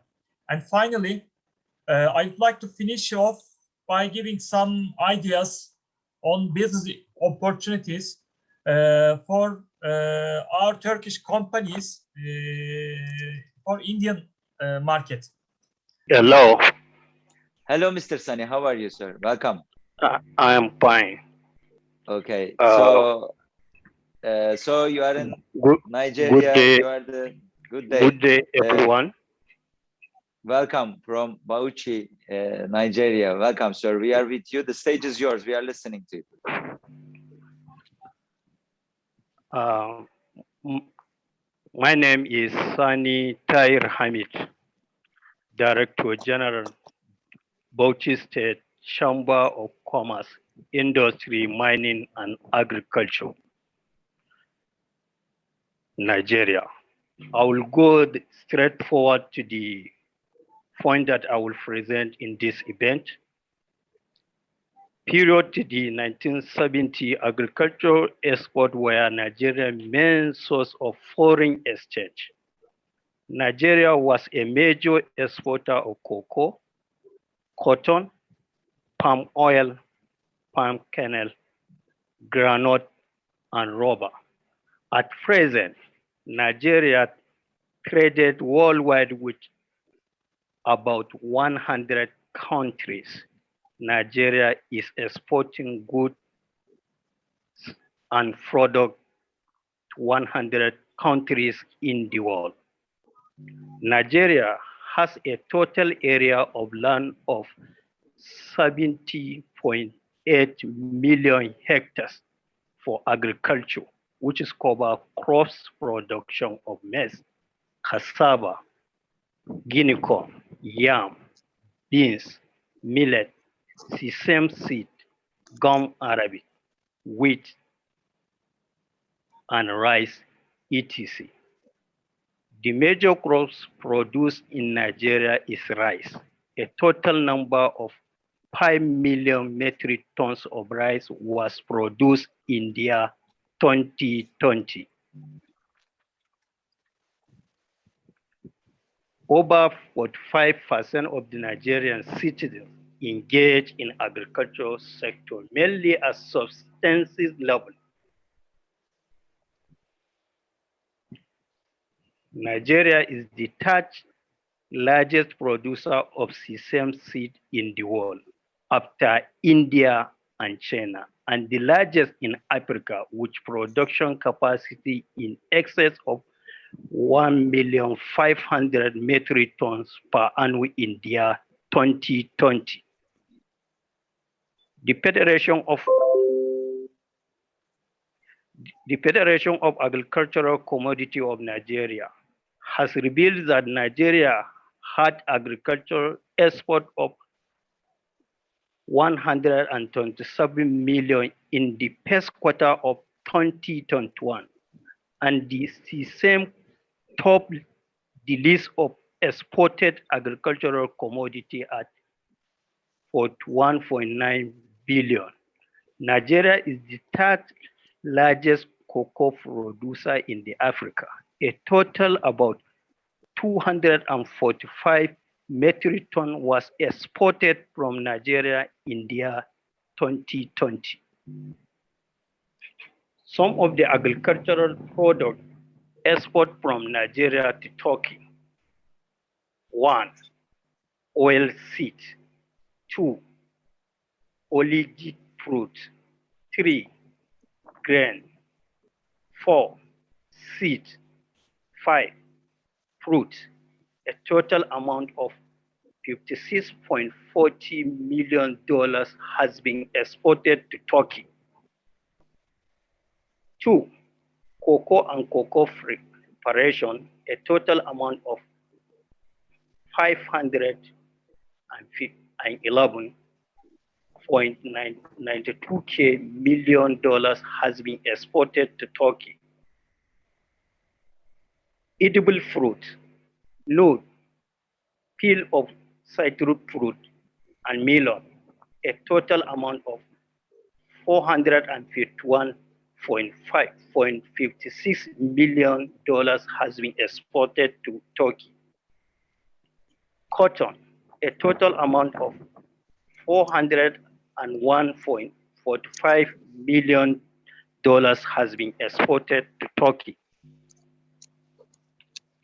And finally, I would like to finish off by giving some ideas on business opportunities for our Turkish companies for Indian market. Hello, Hello, Mr. Sani. How are you, sir? Welcome. I am fine. Okay. Uh, So you are in Good, Nigeria. good day, You are the good day. good day, everyone. Welcome from Bauchi, Nigeria. Welcome, sir. We are with you. The stage is yours. We are listening to you. M- My name is Sani Tahir Hamid, Director General, Bauchi State Chamber of Commerce, Industry, Mining, and Agriculture, Nigeria. I will go straight forward to the point that I will present in this event. Period to the 1970, agricultural export were Nigeria's main source of foreign exchange. Nigeria was a major exporter of cocoa, cotton, palm oil, palm kernel, granite, and rubber. At present, Nigeria traded worldwide with about 100 countries. Nigeria is exporting goods and products to 100 countries in the world. Nigeria has a total area of land of 70.8 million hectares for agriculture, which is cover crops production of maize, cassava, guinea corn, yam, beans, millet, sesame seed, gum arabic, wheat, and rice, etc. The major crops produced in Nigeria is rice. A total number of 5 million metric tons of rice was produced in the year 2020. Over 45% of the Nigerian citizens engage in agricultural sector, mainly at subsistence level. Nigeria is the third largest producer of sesame seed in the world, after India and China, and the largest in Africa, with production capacity in excess of 1,500,000 metric tons per annum in the year 2020. The Federation of Agricultural Commodity of Nigeria has revealed that Nigeria had agricultural export of 127 million in the first quarter of 2021, and the same top the list of exported agricultural commodity at 41.9 billion. Nigeria is the third largest cocoa producer in the Africa. A total about 245 metric ton was exported from Nigeria in the year 2020. Some of the agricultural products export from Nigeria to Turkey. 1. Oil seed. 2. Olive fruit. 3. Grain. 4. seed. 5. Fruit. A total amount of $56.40 million has been exported to Turkey. 2. Cocoa and cocoa preparation, a total amount of $511.92 million has been exported to Turkey. Edible fruit, nut, peel of citrus fruit, and melon, a total amount of $451.56 million has been exported to Turkey. Cotton, a total amount of $401.45 million has been exported to Turkey.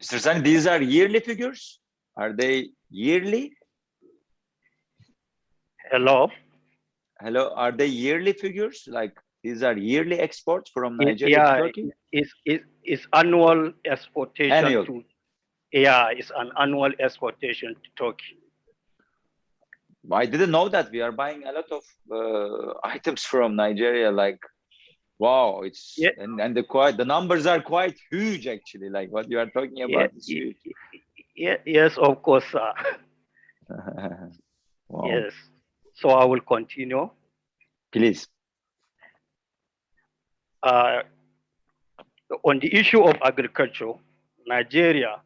Mr. Sani, these are yearly figures? Are they yearly? Hello? Hello, are they yearly figures? Like these are yearly exports from Nigeria to Turkey? It's annual exportation Annual. to, it's an annual exportation to Turkey. I didn't know that. We are buying a lot of items from Nigeria. Like, wow, it's and the numbers are quite huge actually. Like what you are talking about is huge. Yes, of course, sir. Wow. Yes. So I will continue. Please. On the issue of agriculture, Nigeria,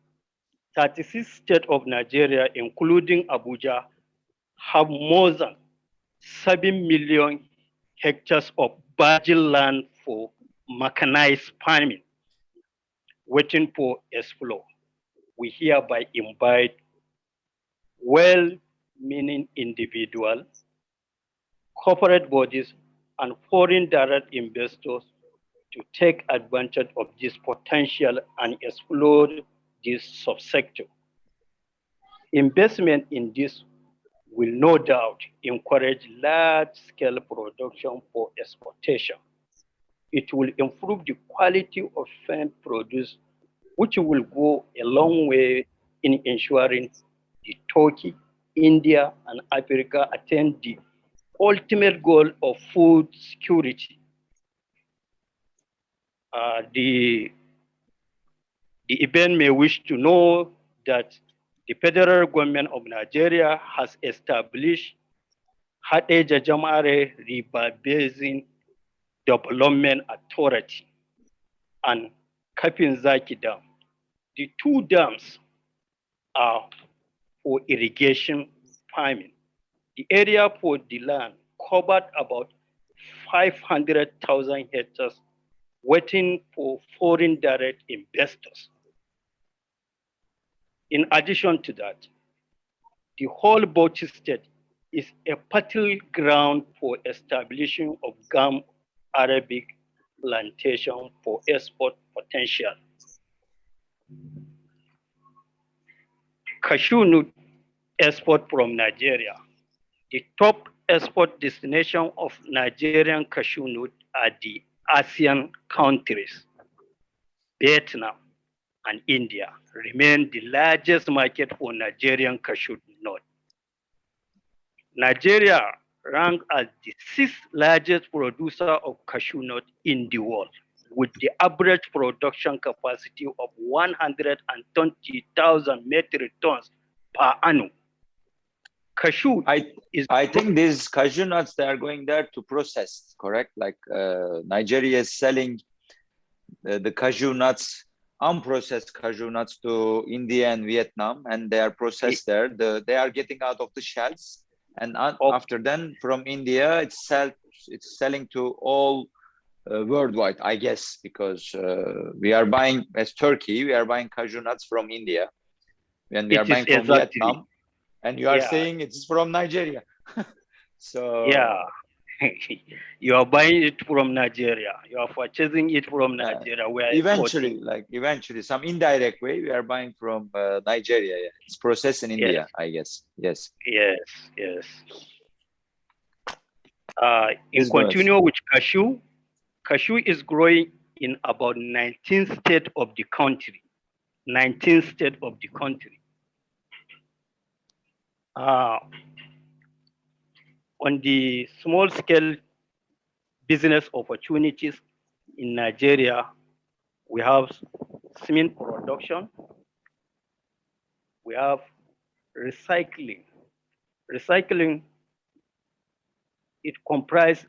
36 states of Nigeria, including Abuja, have more than 7 million hectares of virgin land for mechanized farming, waiting for explore. We hereby invite well-meaning individuals, corporate bodies, and foreign direct investors to take advantage of this potential and explore this subsector. Investment in this will no doubt encourage large-scale production for exportation. It will improve the quality of food produce, which will go a long way in ensuring the Turkey, India, and Africa attain the ultimate goal of food security. The event may wish to know that the federal government of Nigeria has established Hadeja Jamare River Basin Development Authority and Kafin Zaki Dam. The two dams are for irrigation farming. The area for the land covered about 500,000 hectares, waiting for foreign direct investors. In addition to that, the whole Bauchi state is a fertile ground for establishing of gum Arabic plantation for export potential. Cashew nut export from Nigeria. The top export destination of Nigerian cashew nut are the ASEAN countries. Vietnam and India remain the largest market for Nigerian cashew nut. Nigeria ranks as the 6th largest producer of cashew nut in the world, with the average production capacity of 120,000 metric tons per annum. Cashew I think these cashew nuts, they are going there to process, correct? Like Nigeria is selling the cashew nuts, unprocessed cashew nuts to India and Vietnam, and they are processed there. They are getting out of the shells, and after then from India, it's selling to all worldwide, I guess, because we are buying, as Turkey, we are buying cashew nuts from India, and we are buying from Vietnam. And you are saying it's from Nigeria. So yeah, you are buying it from Nigeria. You are purchasing it from Nigeria. Where eventually, some indirect way, we are buying from Nigeria. Yeah. It's processed in India, I guess. Yes. In continue with cashew is growing in about 19 states of the country. 19 states of the country. On the small scale business opportunities in Nigeria, we have cement production, we have recycling. Recycling, it comprises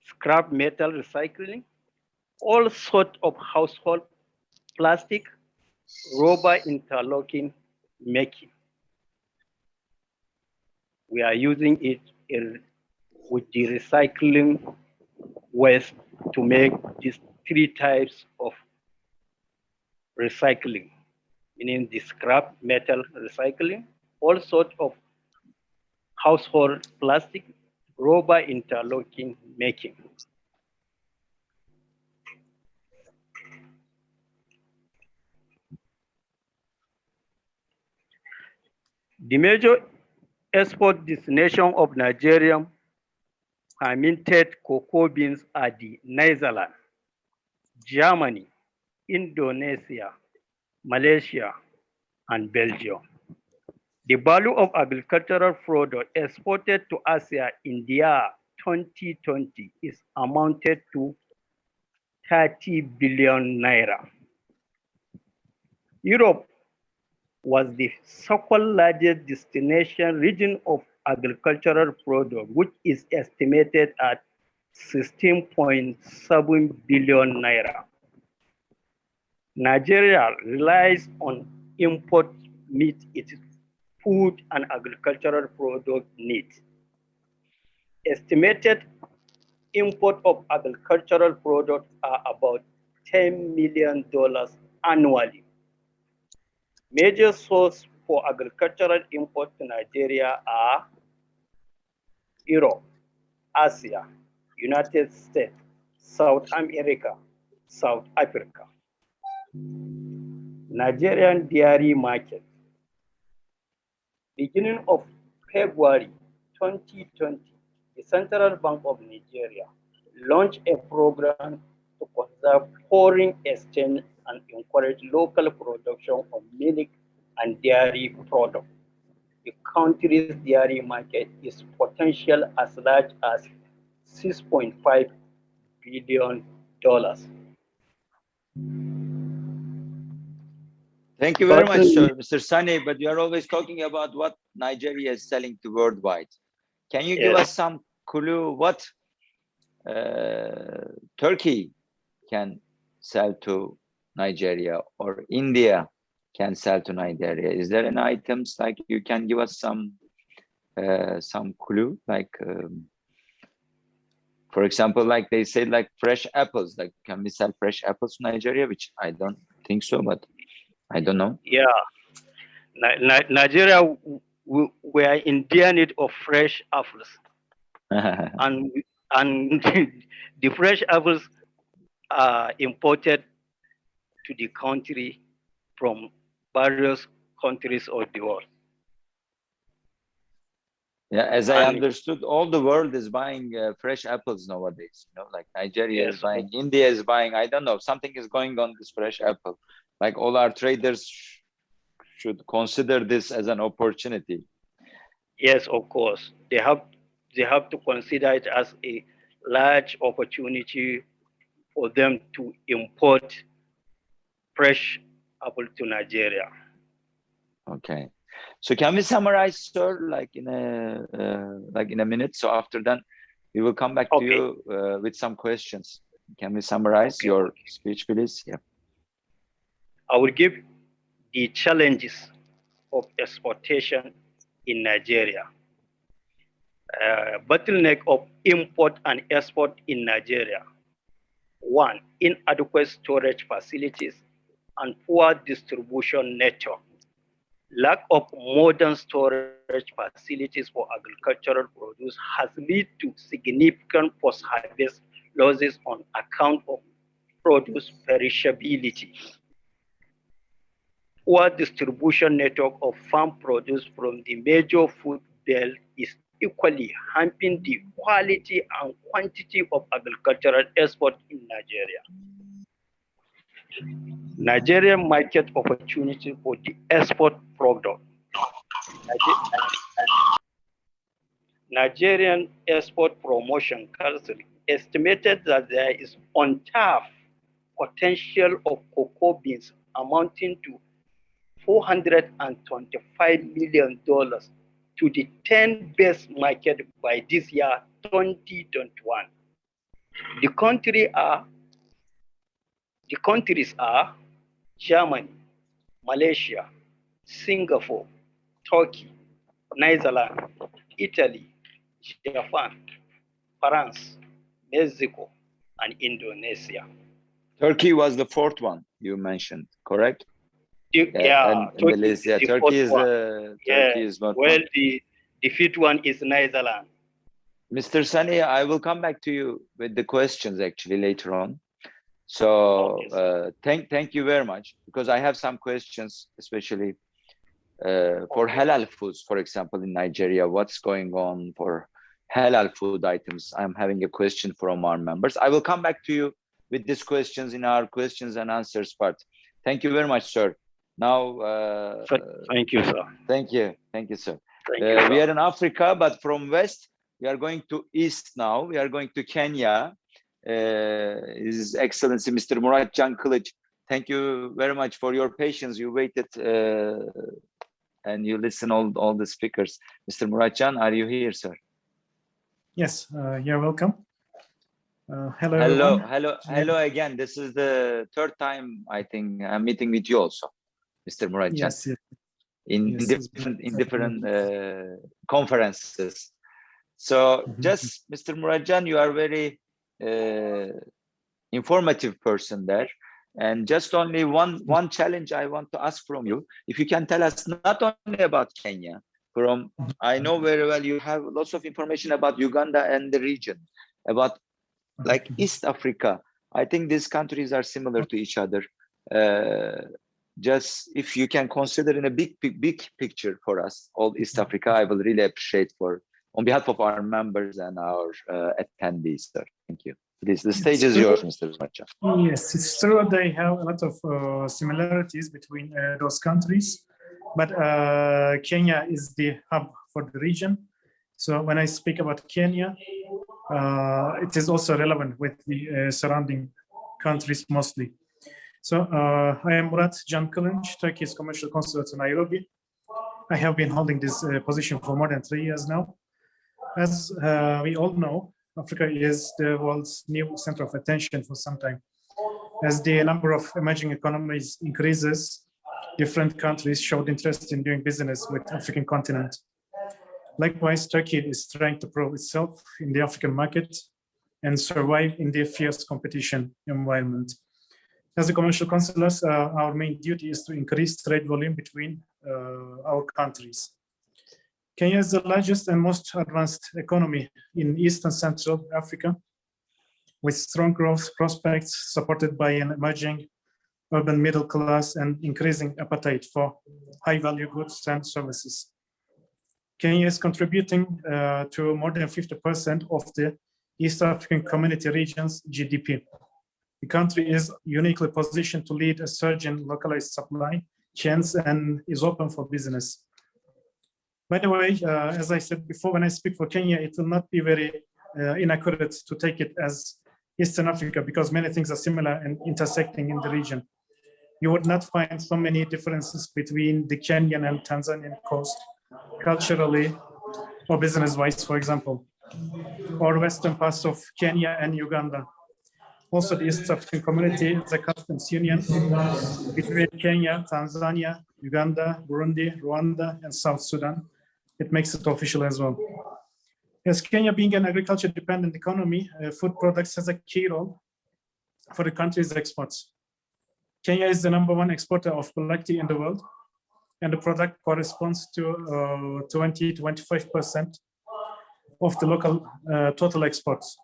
scrap metal recycling, all sorts of household plastic, rubber interlocking making. We are using it with the recycling waste to make these 3 types of recycling, meaning the scrap metal recycling, all sorts of household plastic, rubber interlocking making. The major export destination of Nigerian fermented cocoa beans are the Netherlands, Germany, Indonesia, Malaysia, and Belgium. The value of agricultural product exported to Asia in the year 2020 is amounted to 30 billion naira. Europe was the second largest destination region of agricultural product, which is estimated at 16.7 billion naira. Nigeria relies on import to meet its food and agricultural product needs. Estimated import of agricultural products are about $10 million annually. Major sources for agricultural import to Nigeria are Europe, Asia, United States, South America, South Africa. Nigerian dairy market. Beginning of February 2020, the Central Bank of Nigeria launched a program to conserve foreign exchange and encourage local production of milk and dairy products. The country's dairy market is potential as large as $6.5 billion. Thank you very much, sir, Mr. Sani, but you are always talking about what Nigeria is selling to worldwide. Can you give us some clue what Turkey can sell to Nigeria or India can sell to Nigeria? Is there any items like you can give us some clue, like for example, like they say, like fresh apples, like can we sell fresh apples to Nigeria? Which I don't think so, but I don't know. Yeah, Nigeria, we are in dear need of fresh apples, and the fresh apples are imported to the country from various countries of the world. Yeah, as I understood, all the world is buying fresh apples nowadays. You know, like Nigeria is buying, India is buying. I don't know, something is going on this fresh apple. Like all our traders should consider this as an opportunity. Yes, of course. They have to consider it as a large opportunity for them to import fresh apple to Nigeria. Okay. So can we summarize, sir, like in a minute? So after that, we will come back to you with some questions. Can we summarize your speech, please? Yeah. I will give the challenges of exportation in Nigeria. Bottleneck of import and export in Nigeria. 1, inadequate storage facilities and poor distribution network. Lack of modern storage facilities for agricultural produce has led to significant post-harvest losses on account of produce perishability. Poor distribution network of farm produce from the major food belt is equally hampering the quality and quantity of agricultural export in Nigeria. Nigerian market opportunity for the export product. Nigerian Export Promotion Council estimated that there is untapped potential of cocoa beans amounting to $425 million to the 10 best market by this year, 2021. The countries are Germany, Malaysia, Singapore, Turkey, Netherlands, Italy, Japan, France, Mexico, and Indonesia. Turkey was the fourth one you mentioned, correct? Yeah, and the list, yeah, Turkey is not well, one. the fifth one is Netherlands. Mr. Sani, I will come back to you with the questions actually later on. So thank you very much, because I have some questions, especially for halal foods, for example, in Nigeria. What's going on for halal food items? I'm having a question from our members. I will come back to you with these questions in our questions and answers part. Thank you very much, sir. Now, thank you, sir. Thank you, sir. Thank you, we are in Africa, but from west, we are going to east now. We are going to Kenya. His Excellency, Mr. Murat Can Kılıç, thank you very much for your patience. You waited and you listen all the speakers. Mr. Murat Can, are you here, sir? Yes, you're welcome. Hello, everyone. Hello again. This is the third time I think I'm meeting with you also, Mr. Murat Can. Yes, yes. In different conferences. So just Mr. Murat Can, you are very informative person there, and just only one challenge I want to ask from you. If you can tell us not only about Kenya, I know very well you have lots of information about Uganda and the region, about like East Africa. I think these countries are similar to each other. Just if you can consider in a big picture for us, all East Africa, I will really appreciate on behalf of our members and our attendees, sir. Thank you. Please, the stage is yours, Mr. Murat Can. Yes, it's true they have a lot of similarities between those countries, but Kenya is the hub for the region. So when I speak about Kenya, it is also relevant with the surrounding countries mostly. So I am Murat Can Kılıç, Turkey's Commercial Consulate in Nairobi. I have been holding this position for more than 3 years now. As we all know, Africa is the world's new center of attention for some time. As the number of emerging economies increases, different countries showed interest in doing business with the African continent. Likewise, Turkey is trying to prove itself in the African market and survive in the fierce competition environment. As a commercial consulars, our main duty is to increase trade volume between our countries. Kenya is the largest and most advanced economy in East and Central Africa, with strong growth prospects supported by an emerging urban middle class and increasing appetite for high-value goods and services. Kenya is contributing to more than 50% of the East African Community region's GDP. The country is uniquely positioned to lead a surge in localized supply chains and is open for business. By the way, as I said before, when I speak for Kenya, it will not be very inaccurate to take it as Eastern Africa, because many things are similar and intersecting in the region. You would not find so many differences between the Kenyan and Tanzanian coast, culturally or business-wise, for example, or western parts of Kenya and Uganda. Also, the East African Community is a customs union between Kenya, Tanzania, Uganda, Burundi, Rwanda, and South Sudan. It makes it official as well. As Kenya being an agriculture-dependent economy, food products has a key role for the country's exports. Kenya is the #1 exporter of black tea in the world, and the product corresponds to 20 to 25% of the local total exports.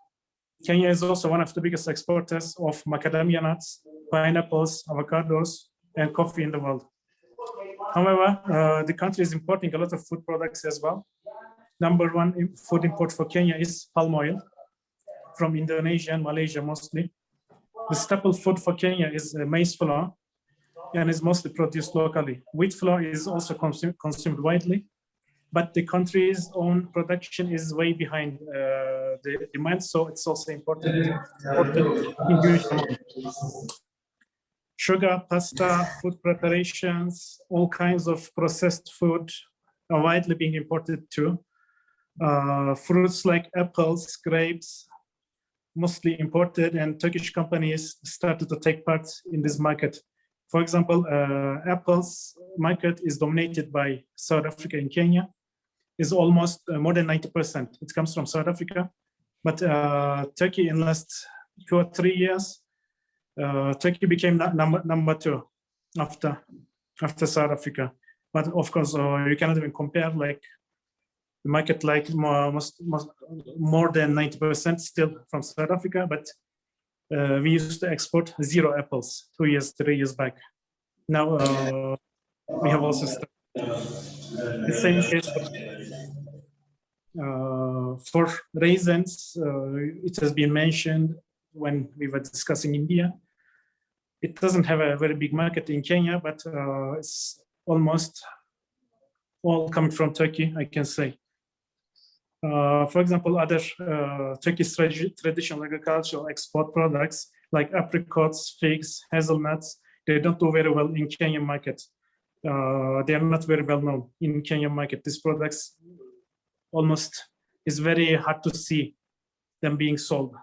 Kenya is also one of the biggest exporters of macadamia nuts, pineapples, avocados, and coffee in the world. However, the country is importing a lot of food products as well. #1 food import for Kenya is palm oil from Indonesia and Malaysia mostly. The staple food for Kenya is maize flour and is mostly produced locally. Wheat flour is also consumed widely, but the country's own production is way behind the demand, so it's also imported in huge amounts. Sugar, pasta, food preparations, all kinds of processed food are widely being imported too. Fruits like apples, grapes, mostly imported, and Turkish companies started to take part in this market. For example, apples market is dominated by South Africa and Kenya. Is almost more than 90%. It comes from South Africa, but Turkey in last 2 or 3 years, Turkey became number 2 after South Africa. But of course, you cannot even compare like the market like more than 90% still from South Africa. But we used to export 0 apples 2 years, 3 years back. Now we have also started. The same case for raisins. It has been mentioned when we were discussing India. It doesn't have a very big market in Kenya, but it's almost all coming from Turkey, I can say. For example, other Turkish traditional agricultural export products like apricots, figs, hazelnuts, they don't do very well in Kenyan market. They are not very well known in Kenyan market. These products almost is very hard to see them being sold.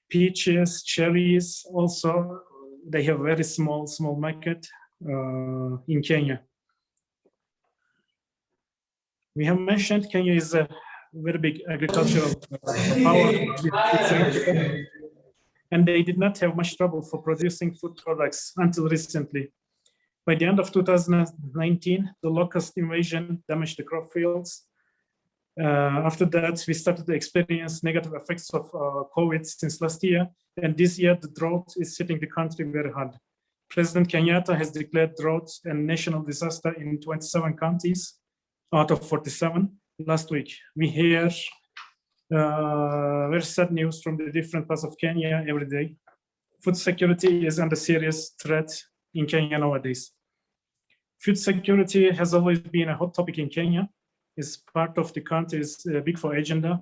Peaches, cherries, also they have very small market in Kenya. We have mentioned Kenya is a very big agricultural power, and they did not have much trouble for producing food products until recently. By the end of 2019, the locust invasion damaged the crop fields. After that, we started to experience negative effects of COVID since last year. And this year, the drought is hitting the country very hard. President Kenyatta has declared drought and national disaster in 27 counties out of 47 last week. We hear very sad news from the different parts of Kenya every day. Food security is under serious threat in Kenya nowadays. Food security has always been a hot topic in Kenya. It's part of the country's Big Four agenda,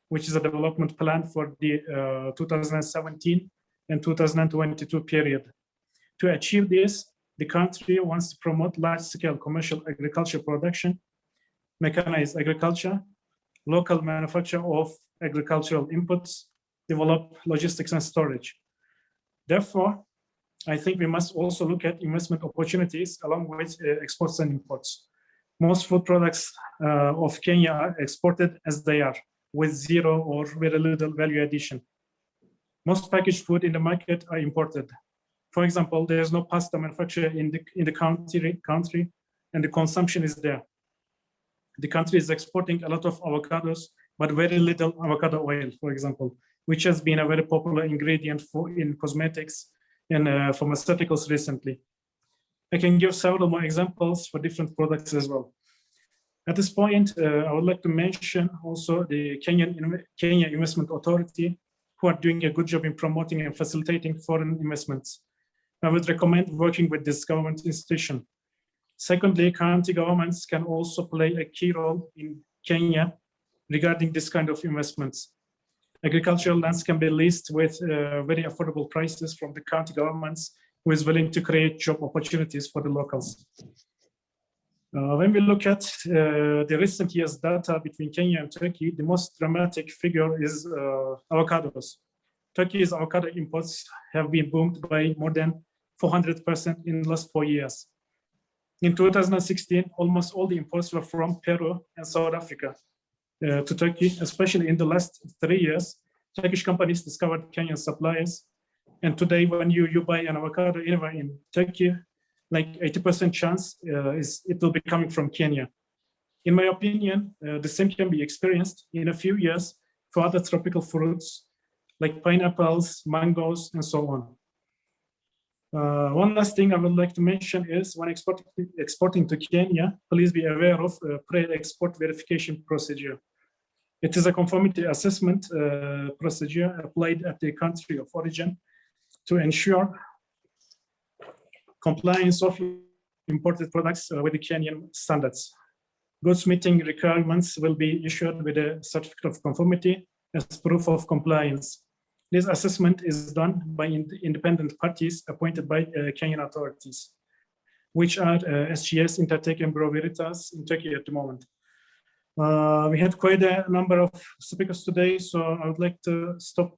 which is a development plan for the 2017 and 2022 period. To achieve this, the country wants to promote large-scale commercial agriculture production, mechanized agriculture, local manufacture of agricultural inputs, develop logistics and storage. Therefore, I think we must also look at investment opportunities along with exports and imports. Most food products of Kenya are exported as they are, with zero or very little value addition. Most packaged food in the market are imported. For example, there is no pasta manufactured in the country, and the consumption is there. The country is exporting a lot of avocados, but very little avocado oil, for example, which has been a very popular ingredient in cosmetics and pharmaceuticals recently. I can give several more examples for different products as well. At this point, I would like to mention also the Kenya Investment Authority, who are doing a good job in promoting and facilitating foreign investments. I would recommend working with this government institution. Secondly, county governments can also play a key role in Kenya regarding this kind of investments. Agricultural lands can be leased with very affordable prices from the county governments, who is willing to create job opportunities for the locals. When we look at the recent years' data between Kenya and Turkey, the most dramatic figure is avocados. Turkey's avocado imports have been boomed by more than 400% in the last 4 years. In 2016, almost all the imports were from Peru and South Africa to Turkey, especially in the last 3 years. Turkish companies discovered Kenyan suppliers. And today, when you buy an avocado anywhere in Turkey, like 80% chance it will be coming from Kenya. In my opinion, the same can be experienced in a few years for other tropical fruits like pineapples, mangoes, and so on. One last thing I would like to mention is when exporting to Kenya, please be aware of pre-export verification procedure. It is a conformity assessment procedure applied at the country of origin to ensure compliance of imported products with the Kenyan standards. Goods meeting requirements will be issued with a certificate of conformity as proof of compliance. This assessment is done by independent parties appointed by Kenyan authorities, which are SGS, Intertek, and Bureau Veritas in Turkey at the moment. We had quite a number of speakers today, so I would like to stop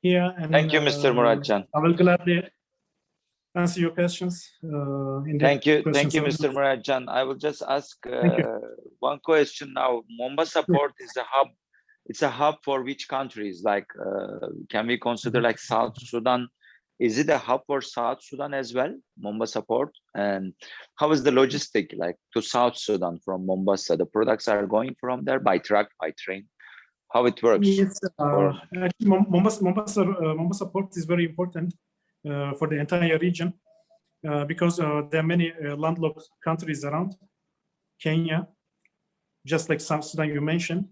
here. And, thank you, Mr. Muratcan. I will gladly answer your questions. Thank you, Mr. Muratcan. I will just ask one question now. Mombasa Port is a hub. It's a hub for which countries? Like, can we consider like South Sudan? Is it a hub for South Sudan as well, Mombasa Port? And how is the logistic like to South Sudan from Mombasa? The products are going from there by truck, by train. How it works? Yes, actually, Mombasa Port is very important for the entire region because there are many landlocked countries around Kenya, just like South Sudan you mentioned.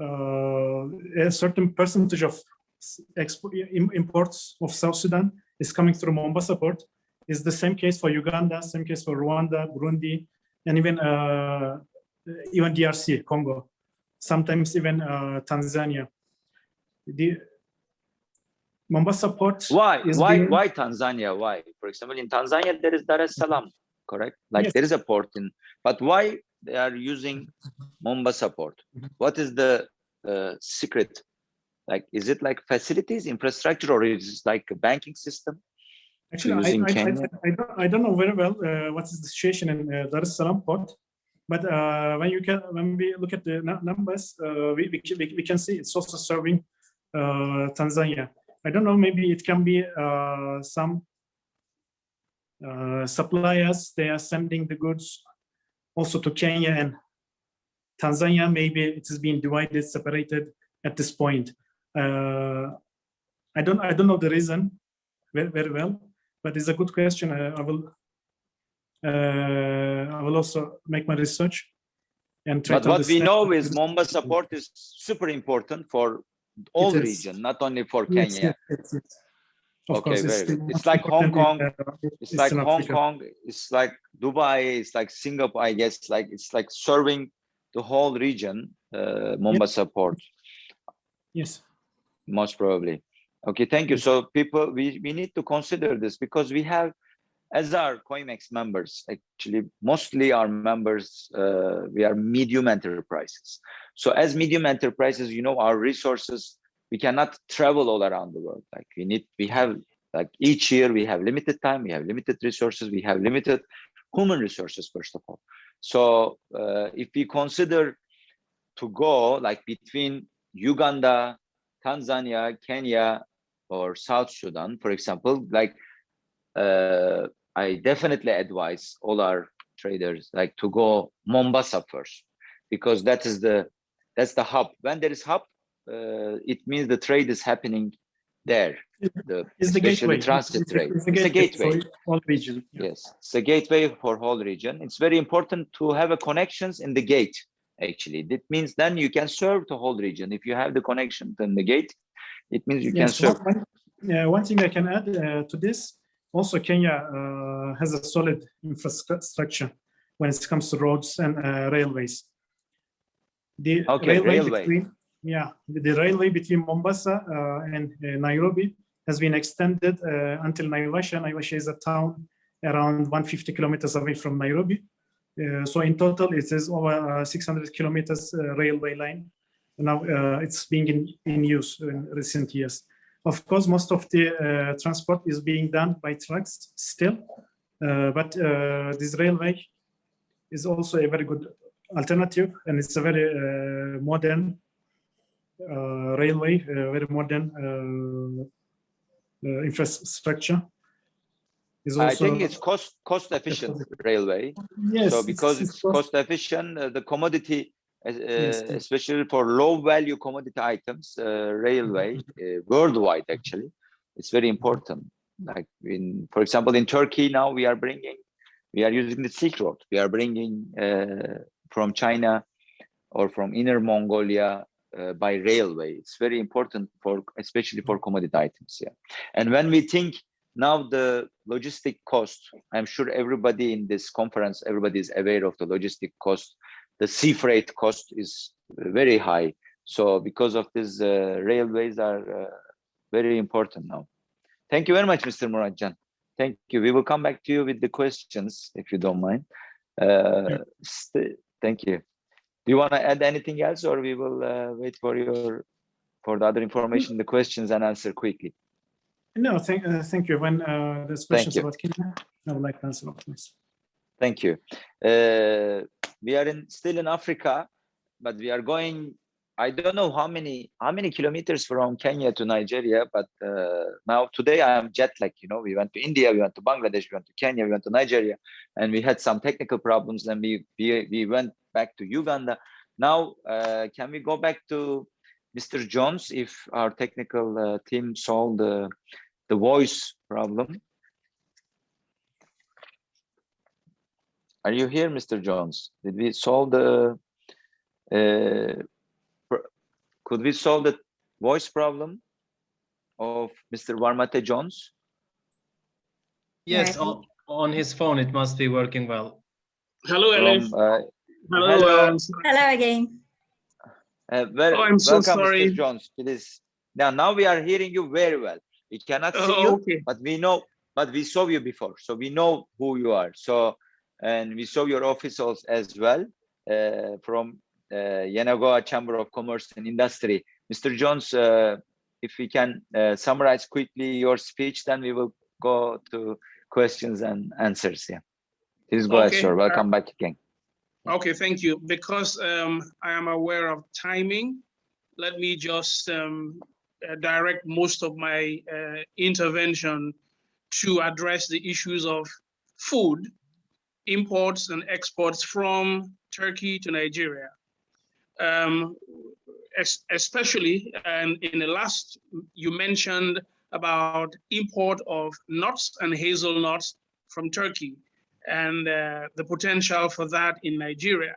A certain percentage of imports of South Sudan is coming through Mombasa Port. Is the same case for Uganda, same case for Rwanda, Burundi, and even DRC, Congo. Sometimes even Tanzania. The Mombasa Port. Why Tanzania? Why? For example, in Tanzania there is Dar es Salaam, correct? Like yes. There is a port in, but why they are using Mombasa Port? What is the secret? Like, is it like facilities, infrastructure, or is it like a banking system? Actually, I don't know very well what is the situation in Dar es Salaam port, but when we look at the numbers, we can see it's also serving Tanzania. I don't know, maybe it can be some suppliers, they are sending the goods also to Kenya and Tanzania. Maybe it is being divided, separated at this point. I don't know the reason very well, but it's a good question. I will also make my research and try. But what we know is Mombasa Port is super important for all region, not only for Kenya. Yes. Okay, very good. It's like Hong Kong. It's like Hong Kong. It's like Dubai. It's like Singapore. I guess like it's like serving the whole region. Mombasa Port. Yes. Most probably. Okay, thank you. So people, we need to consider this because we have, as our Coimex members, actually, mostly our members, we are medium enterprises. So as medium enterprises, you know, our resources, we cannot travel all around the world. Like we have like each year, we have limited time, we have limited resources, we have limited human resources, first of all. So if we consider to go like between Uganda, Tanzania, Kenya, or South Sudan, for example, like I definitely advise all our traders like to go Mombasa first, because that's the hub. When there is hub, it means the trade is happening there. It's the gateway. Transit trade. It's a gateway for whole region. Yes, it's a gateway for whole region. It's very important to have a connections in the gate. Actually, that means then you can serve the whole region. If you have the connection in the gate, it means you can serve. One thing I can add to this, also Kenya has a solid infrastructure when it comes to roads and railways. The railway between Mombasa and Nairobi has been extended until Naivasha. Naivasha is a town around 150 kilometers away from Nairobi. So in total, it is over 600 kilometers railway line. Now it's being in use in recent years. Of course, most of the transport is being done by trucks still, but this railway is also a very good alternative, and it's a very modern railway, very modern infrastructure. I think it's cost efficient railway. Yes. So because it's cost efficient, the commodity, especially for low value commodity items, railway worldwide actually, it's very important. Like for example, in Turkey now we are using the Silk Road. We are bringing from China or from Inner Mongolia by railway. It's very important for, especially for commodity items. Yeah. And when we think now the logistic cost, I'm sure everybody in this conference, everybody is aware of the logistic cost. The sea freight cost is very high. So because of this, railways are very important now. Thank you very much, Mr. Muradjan. Thank you. We will come back to you with the questions, if you don't mind. Thank you. Do you want to add anything else, or we will wait for the other information, the questions, and answer quickly? No, thank you. When there's questions about Kenya, I would like to answer, please. Thank you. We are still in Africa, but we are going, I don't know how many kilometers from Kenya to Nigeria, but now today I am jet lagged. You know, we went to India, we went to Bangladesh, we went to Kenya, we went to Nigeria, and we had some technical problems, and we went back to Uganda. Now, can we go back to Mr. Jones if our technical team solved the voice problem? Are you here, Mr. Jones? Did we solve the could we solve the voice problem of Mr. Warmate Jones? Yes, on his phone, it must be working well. Hello, Elif. Hello. Hello again. I'm so welcome, sorry. Mr. Jones. Please. Now we are hearing you very well. We cannot see you, okay. but we know. But we saw you before, so we know who you are. So, and we saw your officials as well from Yenagoa Chamber of Commerce and Industry. Mr. Jones, if we can summarize quickly your speech, then we will go to questions and answers. Yeah, please go ahead, sir. Welcome back again. Okay, thank you. Because I am aware of timing, let me just direct most of my intervention to address the issues of food, imports and exports from Turkey to Nigeria. Especially, and in the last, you mentioned about import of nuts and hazelnuts from Turkey and the potential for that in Nigeria.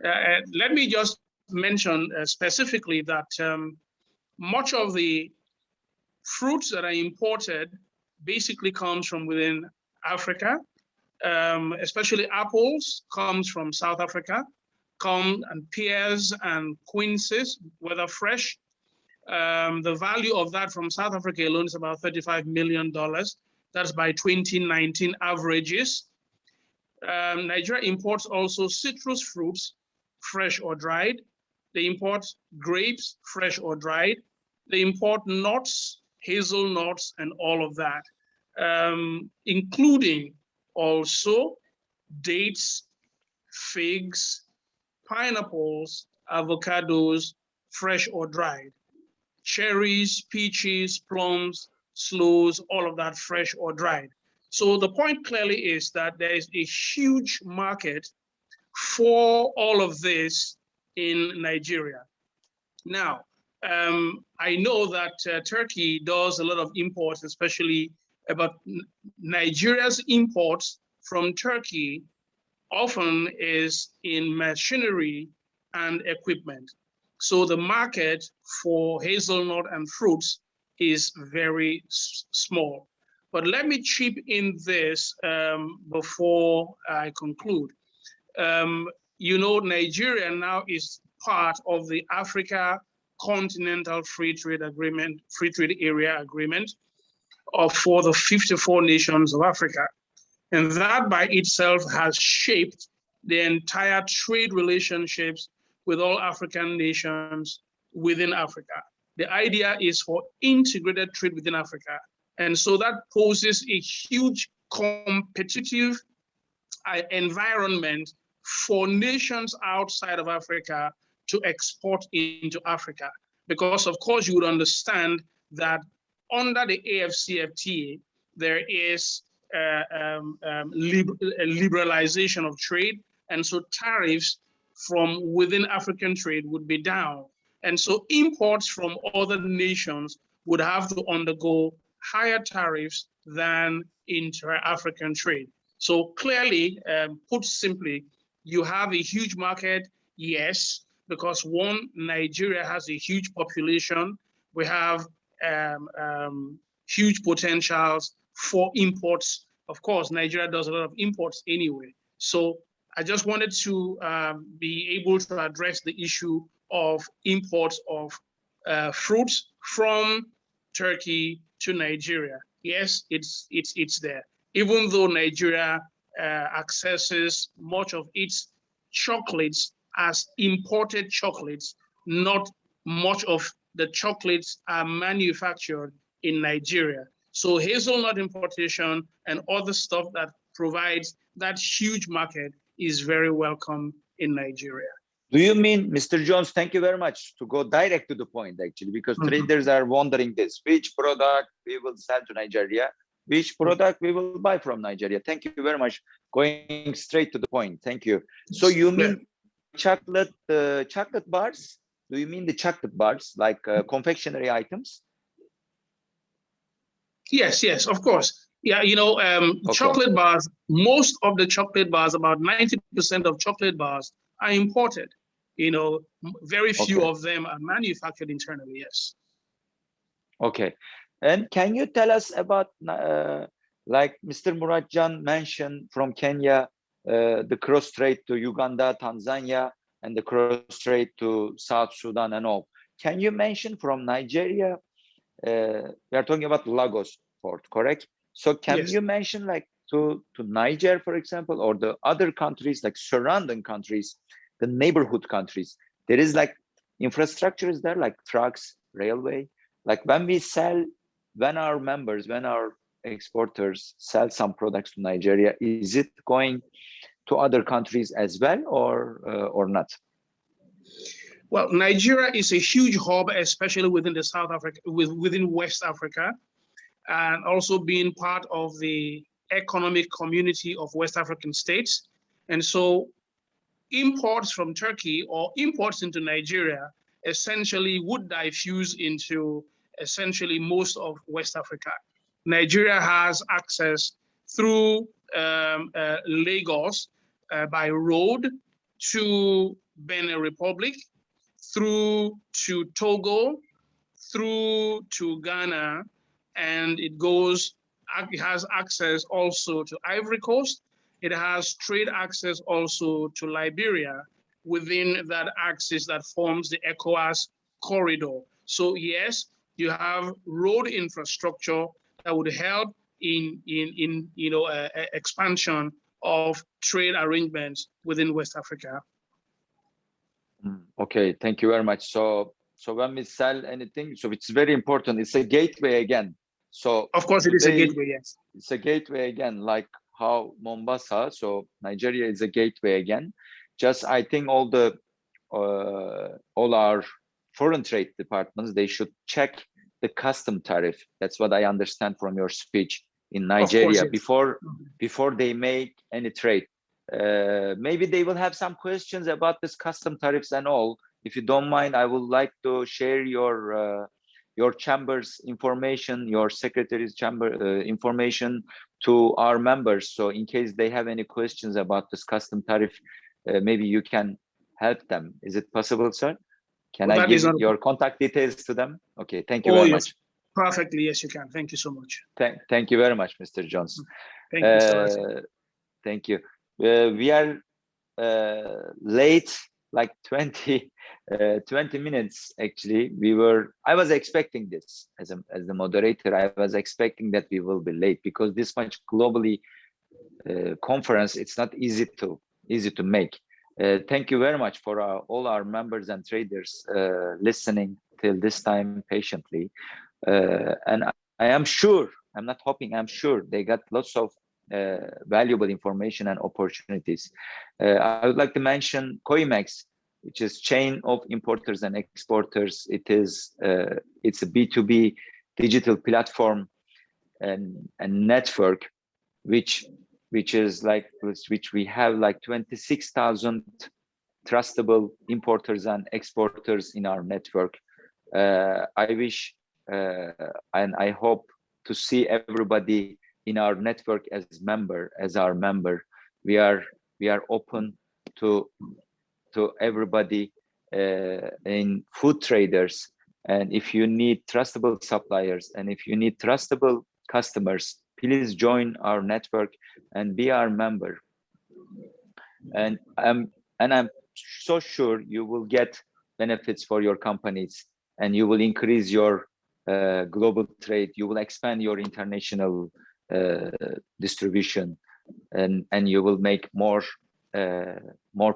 Let me just mention specifically that much of the fruits that are imported basically comes from within Africa, especially apples comes from South Africa, and pears and quinces, whether fresh. The value of that from South Africa alone is about $35 million. That's by 2019 averages. Nigeria imports also citrus fruits, fresh or dried. They import grapes, fresh or dried. They import nuts, hazelnuts, and all of that, including also dates, figs, pineapples, avocados, fresh or dried, cherries, peaches, plums, sloes, all of that fresh or dried. So the point clearly is that there is a huge market for all of this in Nigeria. Now, I know that Turkey does a lot of imports, especially about Nigeria's imports from Turkey often is in machinery and equipment. So the market for hazelnut and fruits is very small. But let me chip in this before I conclude. You know, Nigeria now is part of the Africa Continental Free Trade Agreement, Free Trade Area Agreement for the 54 nations of Africa. And that by itself has shaped the entire trade relationships with all African nations within Africa. The idea is for integrated trade within Africa. And so that poses a huge competitive environment for nations outside of Africa to export into Africa. Because of course you would understand that under the AFCFTA, there is a liberalization of trade. And so tariffs from within African trade would be down. And so imports from other nations would have to undergo higher tariffs than inter-African trade. So clearly, put simply, you have a huge market, yes, because one, Nigeria has a huge population. We have huge potentials for imports. Of course, Nigeria does a lot of imports anyway. So I just wanted to be able to address the issue of imports of fruits from Turkey to Nigeria. Yes, it's there. Even though Nigeria accesses much of its chocolates as imported chocolates, not much of the chocolates are manufactured in Nigeria. So hazelnut importation and other stuff that provides that huge market is very welcome in Nigeria. Do you mean, Mr. Jones, thank you very much, to go direct to the point, actually, because traders are wondering this, which product we will sell to Nigeria, which product we will buy from Nigeria. Thank you very much, going straight to the point. Thank you. So you mean chocolate bars? Do you mean the chocolate bars, like confectionery items? Yes, yes, of course. Yeah, you know, chocolate bars, most of the chocolate bars, about 90% of chocolate bars are imported. You know, very few of them are manufactured internally, yes. Okay. And can you tell us about, like Mr. Muratjan mentioned from Kenya, the cross trade to Uganda, Tanzania, and the cross trade to South Sudan and all. Can you mention from Nigeria, we are talking about Lagos port, correct? So can you mention like to Niger, for example, or the other countries, like surrounding countries, the neighborhood countries, there is like infrastructure is there, like trucks, railway, like when we sell, when our members, when our exporters sell some products to Nigeria, is it going to other countries as well, or not? Well, Nigeria is a huge hub, especially within the South Africa, within West Africa, and also being part of the economic community of West African states. And so imports from Turkey or imports into Nigeria essentially would diffuse into essentially most of West Africa. Nigeria has access through Lagos by road to Benin Republic, through to Togo, through to Ghana, and it has access also to Ivory Coast. It has trade access also to Liberia within that axis that forms the ECOWAS corridor. So yes, you have road infrastructure that would help in expansion of trade arrangements within West Africa. Okay, thank you very much. So when we sell anything, so it's very important. It's a gateway again. So of course it is a gateway, yes. It's a gateway again, like how Mombasa, so Nigeria is a gateway again. Just I think all our foreign trade departments, they should check the custom tariff. That's what I understand from your speech in Nigeria, before they make any trade. Maybe they will have some questions about this custom tariffs and all. If you don't mind, I would like to share your chamber's information, your secretary's chamber information to our members. So in case they have any questions about this custom tariff, maybe you can help them. Is it possible, sir? Can I give your contact details to them? Okay, thank you very much. Perfectly, yes, you can. Thank you so much. Thank you very much, Mr. Jones. Thank you, sir. Thank you. We are late, like 20 minutes actually. I was expecting this as the moderator. I was expecting that we will be late because this much globally conference, it's not easy to make. Thank you very much for all our members and traders listening till this time patiently. And I am sure, I'm not hoping, I'm sure they got lots of valuable information and opportunities. I would like to mention Coimex, which is chain of importers and exporters. It's a B2B digital platform and network, which we have like 26,000 trustable importers and exporters in our network. I wish and I hope to see everybody in our network as our member. We are open to everybody in food traders, and if you need trustable suppliers, and if you need trustable customers, please join our network and be our member. And I'm so sure you will get benefits for your companies, and you will increase your global trade. You will expand your international distribution, and you will make more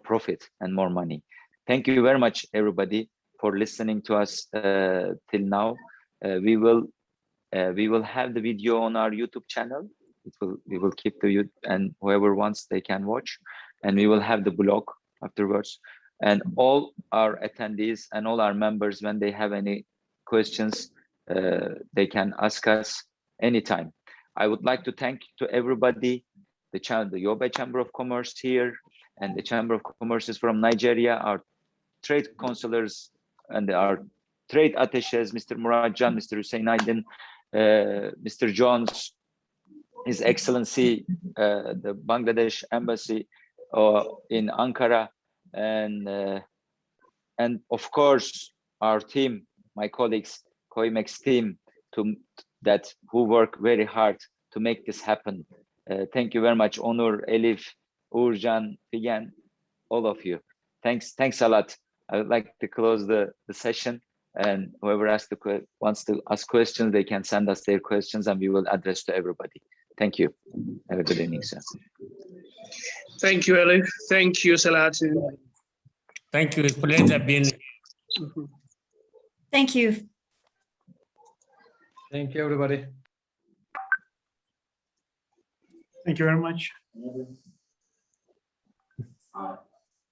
profit and more money. Thank you very much, everybody, for listening to us till now. We will have the video on our YouTube channel. We will keep the YouTube, and whoever wants, they can watch. And we will have the blog afterwards. And all our attendees and all our members, when they have any questions, they can ask us anytime. I would like to thank to everybody, the Yobe Chamber of Commerce here, and the Chamber of Commerce is from Nigeria, our trade consulars and our trade attaches, Mr. Muradjan, Mr. Hussein Aydin, Mr. Jones, His Excellency, the Bangladesh Embassy in Ankara, and of course our team, my colleagues, Coimex team, who work very hard to make this happen. Thank you very much, Onur, Elif, Urjan, Figen, all of you. Thanks a lot. I would like to close the session, and whoever wants to ask questions, they can send us their questions and we will address to everybody. Thank you. Have a good evening, sir. Thank you, Elif. Thank you, Salatin. Thank you. It's a pleasure being. Thank you. Thank you, everybody. Thank you very much.